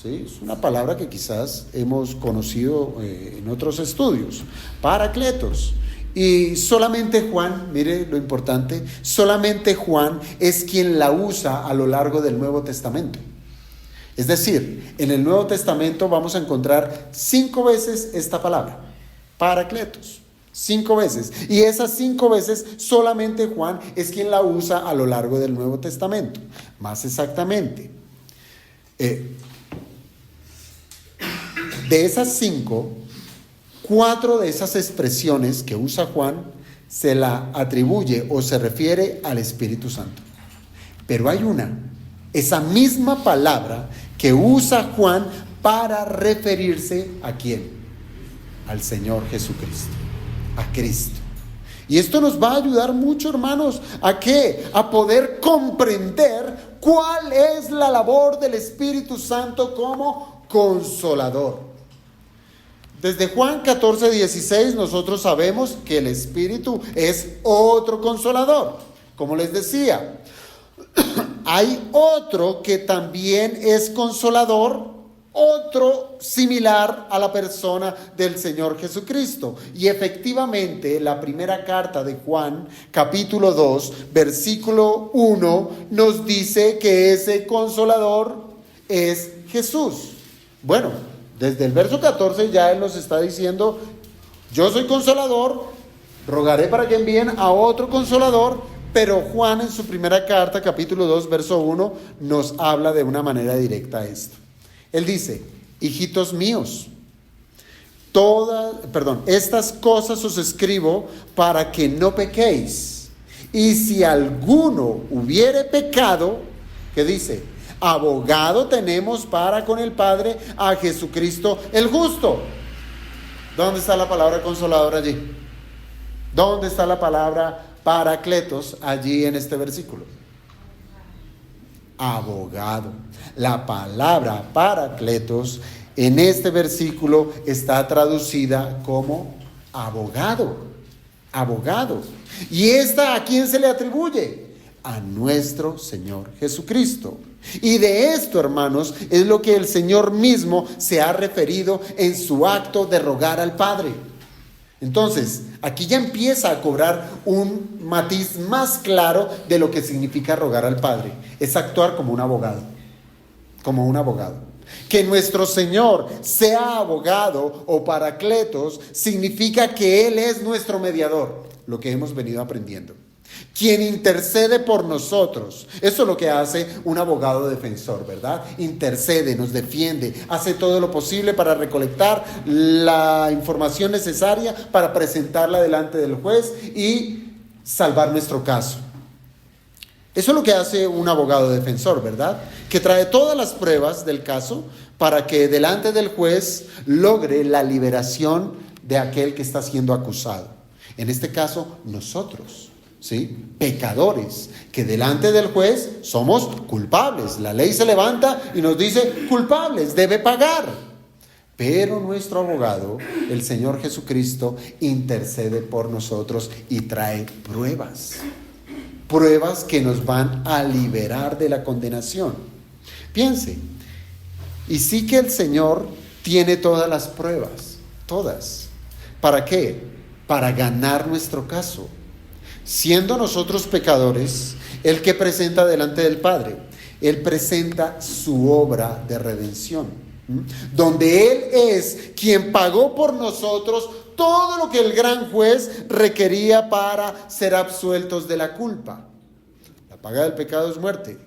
¿Sí? Es una palabra que quizás hemos conocido en otros estudios. Parakletos. Y solamente Juan, mire lo importante, solamente Juan es quien la usa a lo largo del Nuevo Testamento. Es decir, en el Nuevo Testamento vamos a encontrar 5 veces esta palabra, parakletos. 5 veces. Y esas 5 veces solamente Juan es quien la usa a lo largo del Nuevo Testamento. Más exactamente, de esas 5, 4 de esas expresiones que usa Juan se la atribuye o se refiere al Espíritu Santo. Pero hay una, esa misma palabra que usa Juan para referirse ¿a quién? Al Señor Jesucristo, a Cristo. Y esto nos va a ayudar mucho, hermanos, ¿a qué? A poder comprender cuál es la labor del Espíritu Santo como consolador. Desde Juan 14:16 nosotros sabemos que el Espíritu es otro consolador. Como les decía, hay otro que también es consolador, otro similar a la persona del Señor Jesucristo. Y efectivamente, la primera carta de Juan, capítulo 2, versículo 1, nos dice que ese consolador es Jesús. Bueno, desde el verso 14 ya Él nos está diciendo, yo soy consolador, rogaré para que envíen a otro consolador, pero Juan en su primera carta, capítulo 2, verso 1, nos habla de una manera directa esto. Él dice, hijitos míos, estas cosas os escribo para que no pequéis. Y si alguno hubiere pecado, ¿qué dice? Abogado tenemos para con el Padre, a Jesucristo el justo. ¿Dónde está la palabra consolador allí? ¿Dónde está la palabra paracletos allí en este versículo? Abogado. La palabra paracletos en este versículo está traducida como abogado. Abogado. ¿Y esta a quién se le atribuye? A nuestro Señor Jesucristo. Y de esto, hermanos, es lo que el Señor mismo se ha referido en su acto de rogar al Padre. Entonces, aquí ya empieza a cobrar un matiz más claro de lo que significa rogar al Padre. Es actuar como un abogado. Como un abogado. Que nuestro Señor sea abogado o paracletos significa que Él es nuestro mediador, lo que hemos venido aprendiendo. Quien intercede por nosotros. Eso es lo que hace un abogado defensor, ¿verdad? Intercede, nos defiende, hace todo lo posible para recolectar la información necesaria para presentarla delante del juez y salvar nuestro caso. Eso es lo que hace un abogado defensor, ¿verdad? Que trae todas las pruebas del caso para que delante del juez logre la liberación de aquel que está siendo acusado. En este caso, nosotros, ¿sí? Pecadores, que delante del juez somos culpables. La ley se levanta y nos dice culpables, debe pagar. Pero nuestro abogado, el Señor Jesucristo, intercede por nosotros y trae pruebas. Pruebas que nos van a liberar de la condenación. Piense, y sí que el Señor tiene todas las pruebas, todas. ¿Para qué? Para ganar nuestro caso. Siendo nosotros pecadores, Él que presenta delante del Padre, Él presenta su obra de redención, donde Él es quien pagó por nosotros todo lo que el gran juez requería para ser absueltos de la culpa. La paga del pecado es muerte.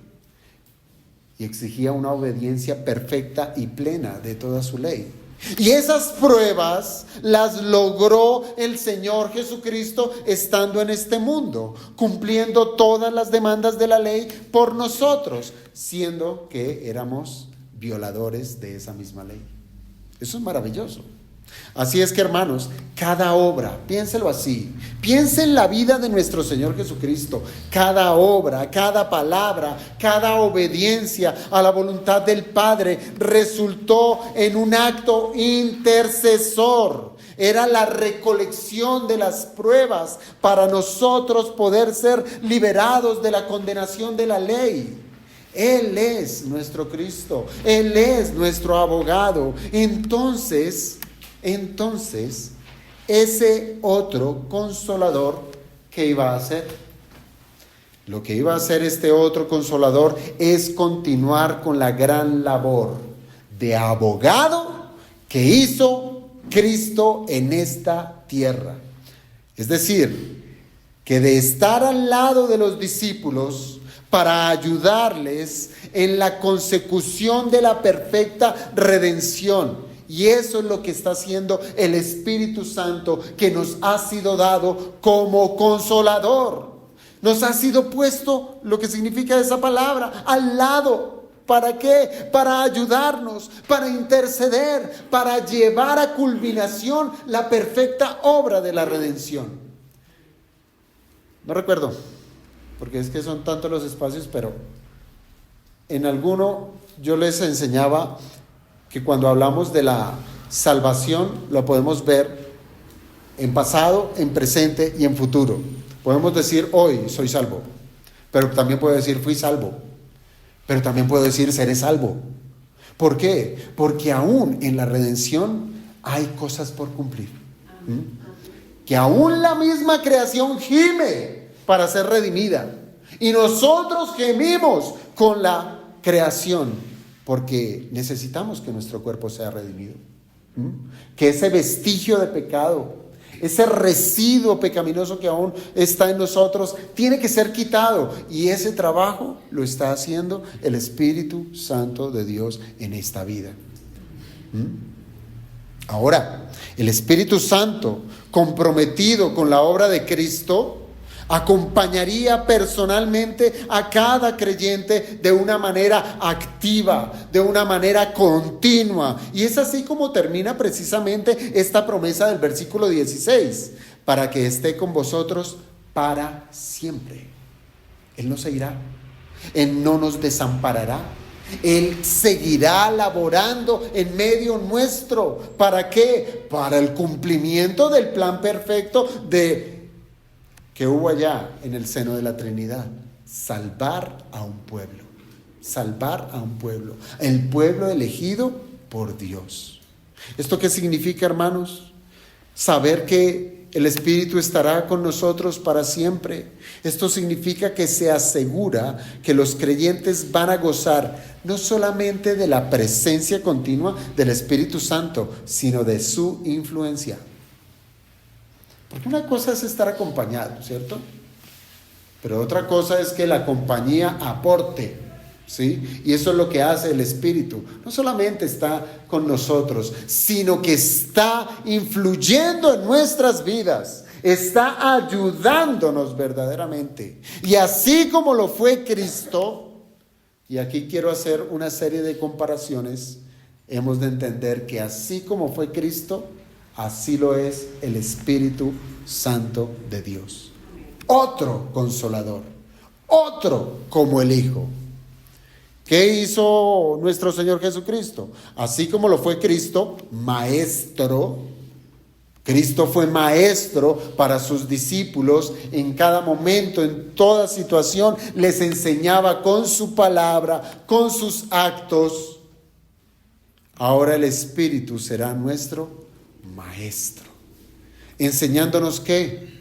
Y exigía una obediencia perfecta y plena de toda su ley. Y esas pruebas las logró el Señor Jesucristo estando en este mundo, cumpliendo todas las demandas de la ley por nosotros, siendo que éramos violadores de esa misma ley. Eso es maravilloso. Así es que, hermanos, cada obra, piénselo así, piense en la vida de nuestro Señor Jesucristo. Cada obra, cada palabra, cada obediencia a la voluntad del Padre resultó en un acto intercesor. Era la recolección de las pruebas para nosotros poder ser liberados de la condenación de la ley. Él es nuestro Cristo, Él es nuestro abogado. Entonces, ese otro consolador, ¿qué iba a hacer? Lo que iba a hacer este otro consolador es continuar con la gran labor de abogado que hizo Cristo en esta tierra. Es decir, que de estar al lado de los discípulos para ayudarles en la consecución de la perfecta redención. Y eso es lo que está haciendo el Espíritu Santo, que nos ha sido dado como consolador. Nos ha sido puesto, lo que significa esa palabra, al lado. ¿Para qué? Para ayudarnos, para interceder, para llevar a culminación la perfecta obra de la redención. No recuerdo, porque es que son tantos los espacios, pero en alguno yo les enseñaba que cuando hablamos de la salvación lo podemos ver en pasado, en presente y en futuro. Podemos decir hoy soy salvo, pero también puedo decir fui salvo, pero también puedo decir seré salvo. ¿Por qué? Porque aún en la redención hay cosas por cumplir. Que aún la misma creación gime para ser redimida. Y nosotros gemimos con la creación, porque necesitamos que nuestro cuerpo sea redimido. Que ese vestigio de pecado, ese residuo pecaminoso que aún está en nosotros, tiene que ser quitado. Y ese trabajo lo está haciendo el Espíritu Santo de Dios en esta vida. Ahora, el Espíritu Santo, comprometido con la obra de Cristo, acompañaría personalmente a cada creyente de una manera activa, de una manera continua. Y es así como termina precisamente esta promesa del versículo 16, para que esté con vosotros para siempre. Él no se irá, Él no nos desamparará. Él seguirá laborando en medio nuestro. ¿Para qué? Para el cumplimiento del plan perfecto que hubo allá en el seno de la Trinidad. Salvar a un pueblo. Salvar a un pueblo. El pueblo elegido por Dios. ¿Esto qué significa, hermanos? Saber que el Espíritu estará con nosotros para siempre. Esto significa que se asegura que los creyentes van a gozar no solamente de la presencia continua del Espíritu Santo, sino de su influencia. Porque una cosa es estar acompañado, ¿cierto? Pero otra cosa es que la compañía aporte, ¿sí? Y eso es lo que hace el Espíritu. No solamente está con nosotros, sino que está influyendo en nuestras vidas. Está ayudándonos verdaderamente. Y así como lo fue Cristo, y aquí quiero hacer una serie de comparaciones, hemos de entender que así como fue Cristo, así lo es el Espíritu Santo de Dios. Otro consolador, otro como el Hijo. ¿Qué hizo nuestro Señor Jesucristo? Así como lo fue Cristo, maestro. Cristo fue maestro para sus discípulos en cada momento, en toda situación. Les enseñaba con su palabra, con sus actos. Ahora el Espíritu será nuestro maestro. ¿Enseñándonos qué?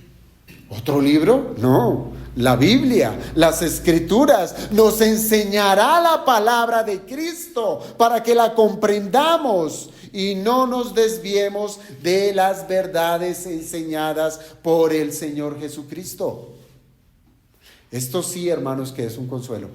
¿Otro libro? No, la Biblia, las Escrituras. Nos enseñará la palabra de Cristo para que la comprendamos y no nos desviemos de las verdades enseñadas por el Señor Jesucristo. Esto sí, hermanos, que es un consuelo.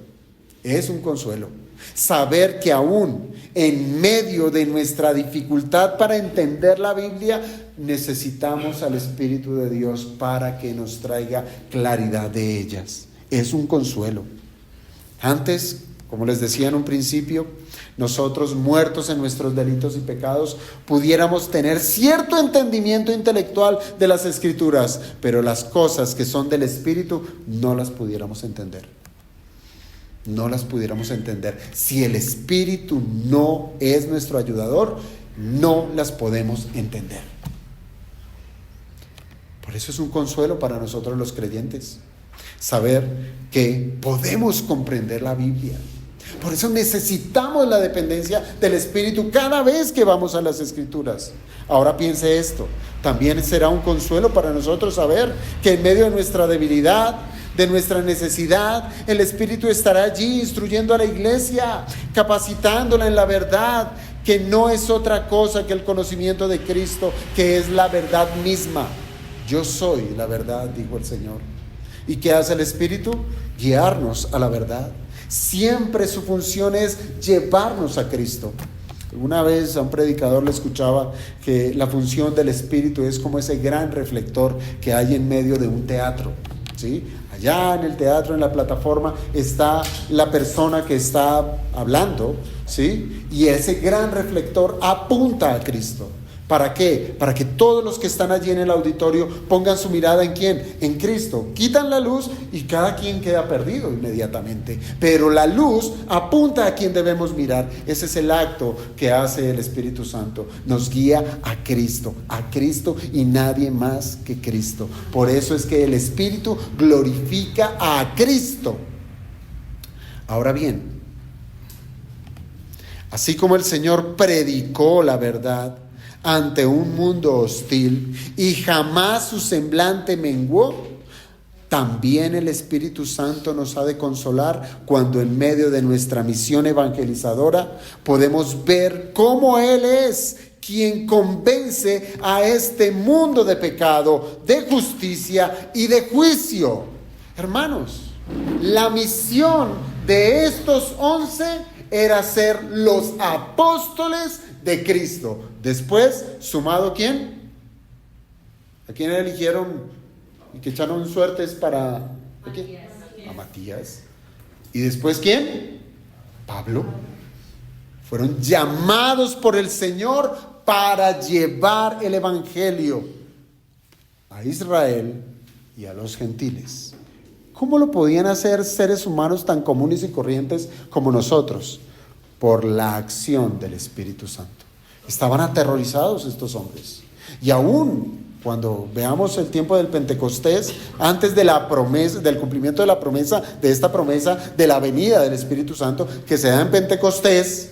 Es un consuelo. Saber que aún en medio de nuestra dificultad para entender la Biblia, necesitamos al Espíritu de Dios para que nos traiga claridad de ellas. Es un consuelo. Antes, como les decía en un principio, nosotros muertos en nuestros delitos y pecados, pudiéramos tener cierto entendimiento intelectual de las Escrituras, pero las cosas que son del Espíritu no las pudiéramos entender. No las pudiéramos entender. Si el Espíritu no es nuestro ayudador, no las podemos entender. Por eso es un consuelo para nosotros los creyentes, saber que podemos comprender la Biblia. Por eso necesitamos la dependencia del Espíritu cada vez que vamos a las Escrituras. Ahora piense esto, también será un consuelo para nosotros saber que en medio de nuestra debilidad, de nuestra necesidad, el Espíritu estará allí instruyendo a la iglesia, capacitándola en la verdad, que no es otra cosa que el conocimiento de Cristo, que es la verdad misma. Yo soy la verdad, dijo el Señor. ¿Y qué hace el Espíritu? Guiarnos a la verdad. Siempre su función es llevarnos a Cristo. Una vez a un predicador le escuchaba que la función del Espíritu es como ese gran reflector que hay en medio de un teatro, ¿sí? Allá en el teatro, en la plataforma, está la persona que está hablando, ¿sí? Y ese gran reflector apunta a Cristo. ¿Para qué? Para que todos los que están allí en el auditorio pongan su mirada ¿en quién? En Cristo. Quitan la luz y cada quien queda perdido inmediatamente. Pero la luz apunta a quien debemos mirar. Ese es el acto que hace el Espíritu Santo. Nos guía a Cristo y nadie más que Cristo. Por eso es que el Espíritu glorifica a Cristo. Ahora bien, así como el Señor predicó la verdad ante un mundo hostil y jamás su semblante menguó, también el Espíritu Santo nos ha de consolar cuando en medio de nuestra misión evangelizadora podemos ver cómo Él es quien convence a este mundo de pecado, de justicia y de juicio. Hermanos, la misión de estos 11 era ser los apóstoles de Cristo. Después, ¿sumado quién? ¿A quién eligieron y que echaron suertes para... ¿a quién? A Matías. ¿Y después quién? Pablo. Fueron llamados por el Señor para llevar el evangelio a Israel y a los gentiles. ¿Cómo lo podían hacer seres humanos tan comunes y corrientes como nosotros? Por la acción del Espíritu Santo. Estaban aterrorizados estos hombres. Y aún cuando veamos el tiempo del Pentecostés, antes de la promesa, del cumplimiento de la promesa, de esta promesa de la venida del Espíritu Santo que se da en Pentecostés,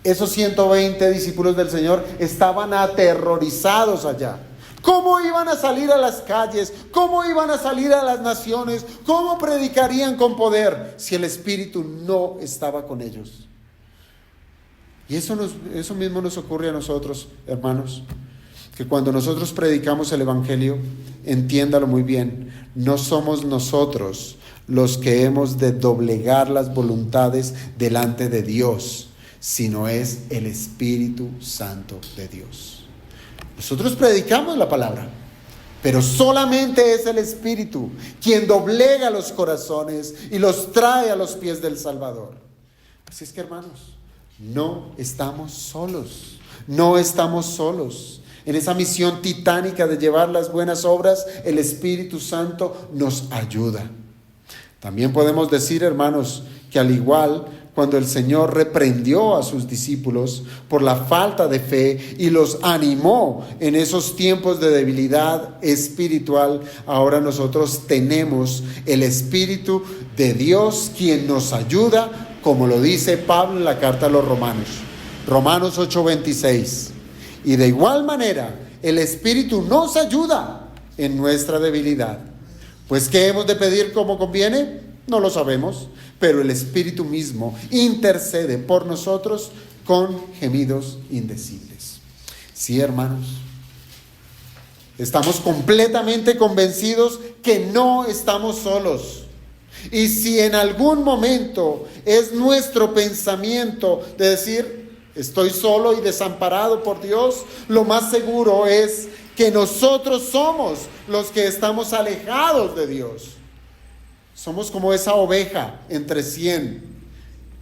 esos 120 discípulos del Señor estaban aterrorizados allá. ¿Cómo iban a salir a las calles? ¿Cómo iban a salir a las naciones? ¿Cómo predicarían con poder si el Espíritu no estaba con ellos? Y eso mismo nos ocurre a nosotros, hermanos, que cuando nosotros predicamos el Evangelio, entiéndalo muy bien, no somos nosotros los que hemos de doblegar las voluntades delante de Dios, sino es el Espíritu Santo de Dios. Nosotros predicamos la palabra, pero solamente es el Espíritu quien doblega los corazones y los trae a los pies del Salvador. Así es que, hermanos, no estamos solos, no estamos solos. En esa misión titánica de llevar las buenas obras, el Espíritu Santo nos ayuda. También podemos decir, hermanos, que al igual cuando el Señor reprendió a sus discípulos por la falta de fe y los animó en esos tiempos de debilidad espiritual, ahora nosotros tenemos el Espíritu de Dios quien nos ayuda, como lo dice Pablo en la carta a los Romanos, Romanos 8:26. Y de igual manera, el Espíritu nos ayuda en nuestra debilidad. Pues, ¿qué hemos de pedir como conviene? No lo sabemos, pero el Espíritu mismo intercede por nosotros con gemidos indecibles. Sí, hermanos, estamos completamente convencidos que no estamos solos. Y si en algún momento es nuestro pensamiento de decir, estoy solo y desamparado por Dios, lo más seguro es que nosotros somos los que estamos alejados de Dios. Somos como esa oveja entre 100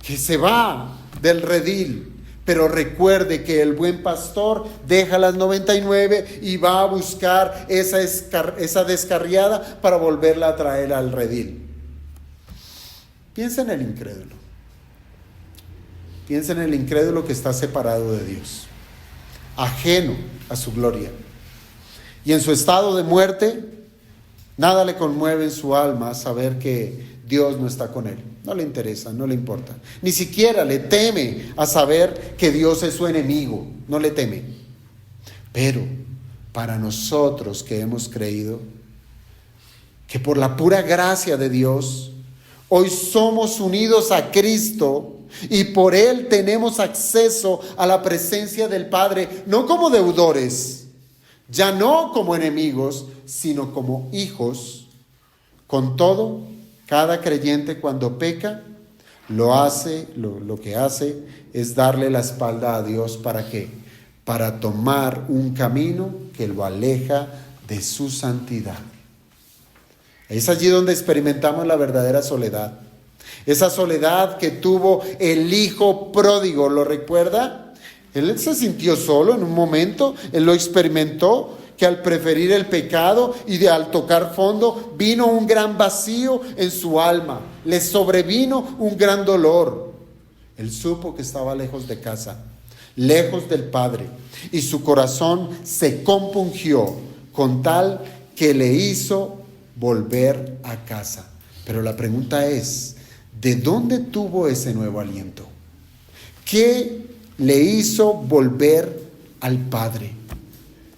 que se va del redil, pero recuerde que el buen pastor deja las 99 y va a buscar esa descarriada para volverla a traer al redil. Piensa en el incrédulo. Piensa en el incrédulo que está separado de Dios, ajeno a su gloria. Y en su estado de muerte, nada le conmueve en su alma saber que Dios no está con él. No le interesa, no le importa. Ni siquiera le teme a saber que Dios es su enemigo. No le teme. Pero para nosotros que hemos creído, que por la pura gracia de Dios, hoy somos unidos a Cristo y por Él tenemos acceso a la presencia del Padre, no como deudores, ya no como enemigos, sino como hijos. Con todo, cada creyente cuando peca, lo que hace es darle la espalda a Dios. ¿Para qué? Para tomar un camino que lo aleja de su santidad. Es allí donde experimentamos la verdadera soledad. Esa soledad que tuvo el hijo pródigo, ¿lo recuerda? Él se sintió solo en un momento, él lo experimentó, que al preferir el pecado y al tocar fondo, vino un gran vacío en su alma, le sobrevino un gran dolor. Él supo que estaba lejos de casa, lejos del Padre, y su corazón se compungió con tal que le hizo volver a casa. Pero la pregunta es, ¿de dónde tuvo ese nuevo aliento? ¿Qué le hizo volver al Padre?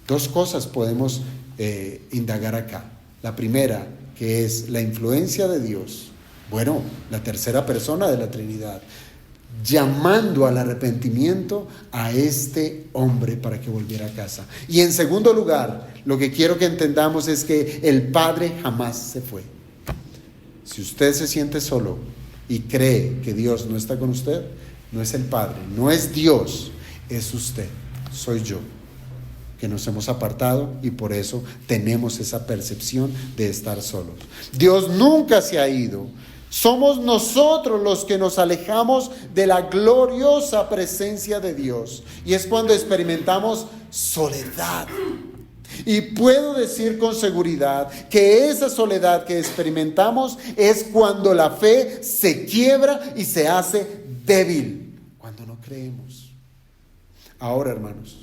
Dos cosas podemos indagar acá. La primera, que es la influencia de Dios. Bueno, la tercera persona de la Trinidad, llamando al arrepentimiento a este hombre para que volviera a casa. Y en segundo lugar, lo que quiero que entendamos es que el Padre jamás se fue. Si usted se siente solo y cree que Dios no está con usted, no es el Padre, no es Dios, es usted, soy yo, que nos hemos apartado y por eso tenemos esa percepción de estar solos. Dios nunca se ha ido. Somos nosotros los que nos alejamos de la gloriosa presencia de Dios. Y es cuando experimentamos soledad. Y puedo decir con seguridad que esa soledad que experimentamos es cuando la fe se quiebra y se hace débil. Cuando no creemos. Ahora, hermanos,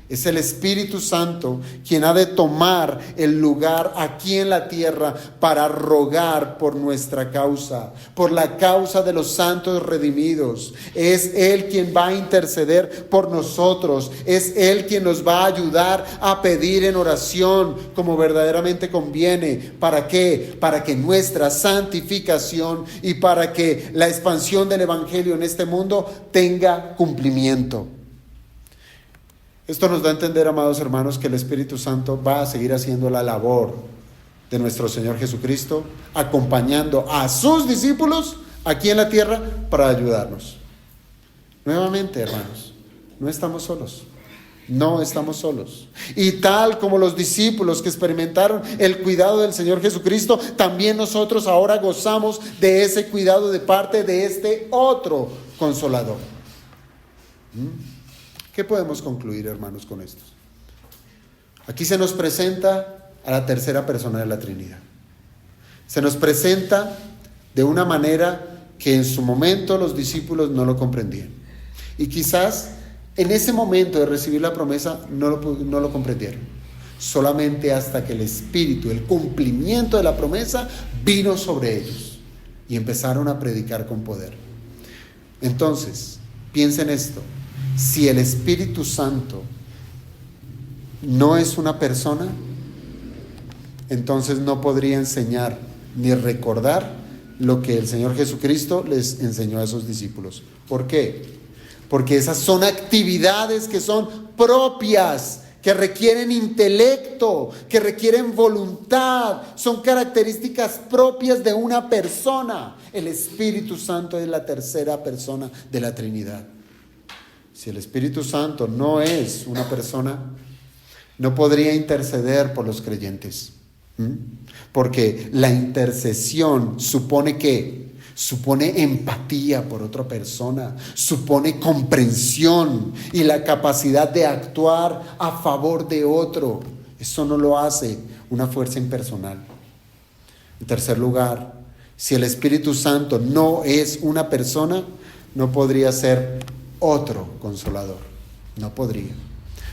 es el Espíritu Santo quien ha de tomar el lugar aquí en la tierra para rogar por nuestra causa, por la causa de los santos redimidos. Es Él quien va a interceder por nosotros. Es Él quien nos va a ayudar a pedir en oración como verdaderamente conviene. ¿Para qué? Para que nuestra santificación y para que la expansión del Evangelio en este mundo tenga cumplimiento. Esto nos da a entender, amados hermanos, que el Espíritu Santo va a seguir haciendo la labor de nuestro Señor Jesucristo, acompañando a sus discípulos aquí en la tierra para ayudarnos. Nuevamente, hermanos, no estamos solos. No estamos solos. Y tal como los discípulos que experimentaron el cuidado del Señor Jesucristo, también nosotros ahora gozamos de ese cuidado de parte de este otro Consolador. ¿Qué podemos concluir, hermanos, con esto? Aquí se nos presenta a la tercera persona de la Trinidad. Se nos presenta de una manera que en su momento los discípulos no lo comprendían. Y quizás en ese momento de recibir la promesa no lo comprendieron. Solamente hasta que el Espíritu, el cumplimiento de la promesa, vino sobre ellos. Y empezaron a predicar con poder. Entonces, piensen esto. Si el Espíritu Santo no es una persona, entonces no podría enseñar ni recordar lo que el Señor Jesucristo les enseñó a esos discípulos. ¿Por qué? Porque esas son actividades que son propias, que requieren intelecto, que requieren voluntad, son características propias de una persona. El Espíritu Santo es la tercera persona de la Trinidad. Si el Espíritu Santo no es una persona, no podría interceder por los creyentes. Porque la intercesión supone ¿qué? Supone empatía por otra persona, supone comprensión y la capacidad de actuar a favor de otro. Eso no lo hace una fuerza impersonal. En tercer lugar, si el Espíritu Santo no es una persona, no podría ser otro Consolador. No podría.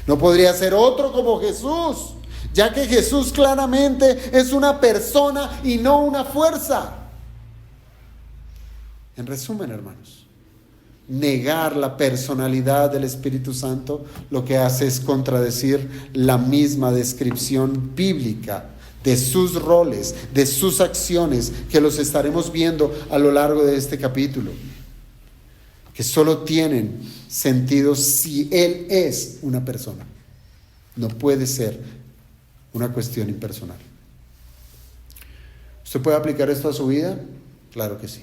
No podría ser otro como Jesús, ya que Jesús claramente es una persona y no una fuerza. En resumen, hermanos, negar la personalidad del Espíritu Santo lo que hace es contradecir la misma descripción bíblica de sus roles, de sus acciones, que los estaremos viendo a lo largo de este capítulo, que solo tienen sentido si Él es una persona. No puede ser una cuestión impersonal. ¿Usted puede aplicar esto a su vida? Claro que sí,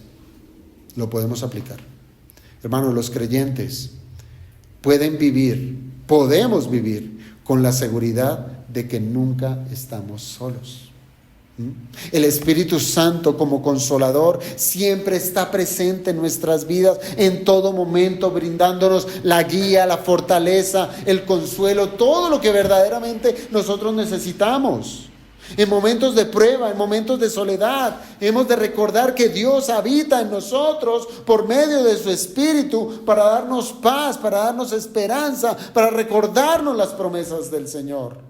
lo podemos aplicar. Hermanos, los creyentes podemos vivir con la seguridad de que nunca estamos solos. El Espíritu Santo como Consolador siempre está presente en nuestras vidas en todo momento, brindándonos la guía, la fortaleza, el consuelo, todo lo que verdaderamente nosotros necesitamos. En momentos de prueba, en momentos de soledad, hemos de recordar que Dios habita en nosotros por medio de su Espíritu para darnos paz, para darnos esperanza, para recordarnos las promesas del Señor.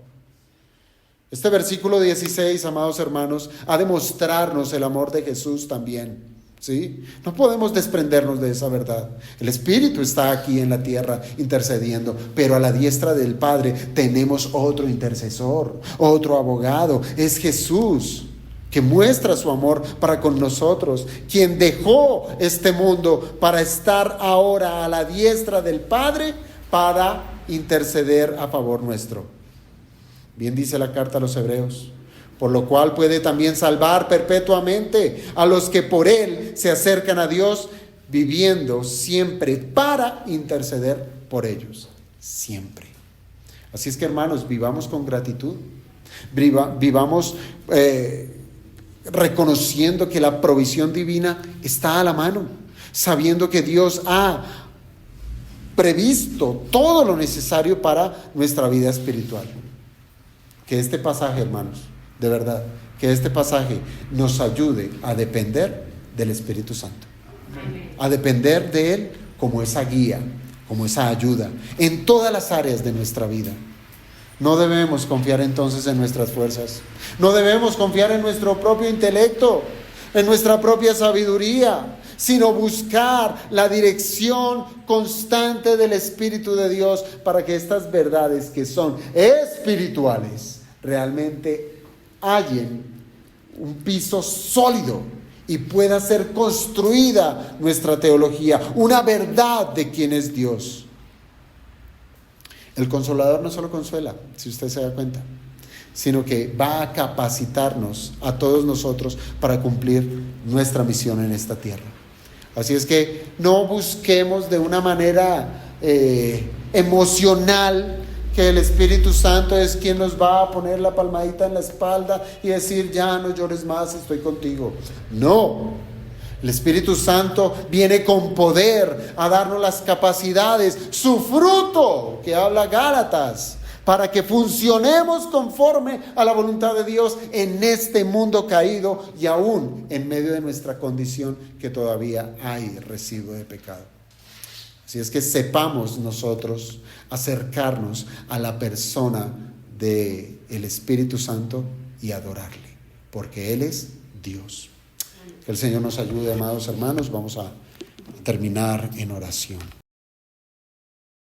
Este versículo 16, amados hermanos, ha de mostrarnos el amor de Jesús también, ¿sí? No podemos desprendernos de esa verdad. El Espíritu está aquí en la tierra intercediendo, pero a la diestra del Padre tenemos otro intercesor, otro abogado. Es Jesús, que muestra su amor para con nosotros, quien dejó este mundo para estar ahora a la diestra del Padre para interceder a favor nuestro. Bien dice la carta a los Hebreos: por lo cual puede también salvar perpetuamente a los que por Él se acercan a Dios, viviendo siempre para interceder por ellos, siempre. Así es que, hermanos, vivamos con gratitud, vivamos reconociendo que la provisión divina está a la mano, sabiendo que Dios ha previsto todo lo necesario para nuestra vida espiritual. Que este pasaje, hermanos, de verdad, que este pasaje nos ayude a depender del Espíritu Santo, a depender de Él como esa guía, como esa ayuda en todas las áreas de nuestra vida. No debemos confiar entonces en nuestras fuerzas, no debemos confiar en nuestro propio intelecto, en nuestra propia sabiduría, sino buscar la dirección constante del Espíritu de Dios para que estas verdades que son espirituales realmente hallen un piso sólido y pueda ser construida nuestra teología, una verdad de quién es Dios. El Consolador no solo consuela, si usted se da cuenta, sino que va a capacitarnos a todos nosotros para cumplir nuestra misión en esta tierra. Así es que no busquemos de una manera emocional que el Espíritu Santo es quien nos va a poner la palmadita en la espalda y decir, ya no llores más, estoy contigo. No, el Espíritu Santo viene con poder a darnos las capacidades, su fruto, que habla Gálatas, para que funcionemos conforme a la voluntad de Dios en este mundo caído y aún en medio de nuestra condición que todavía hay residuo de pecado. Así es que sepamos nosotros acercarnos a la persona del Espíritu Santo y adorarle, porque Él es Dios. Que el Señor nos ayude, amados hermanos. Vamos a terminar en oración.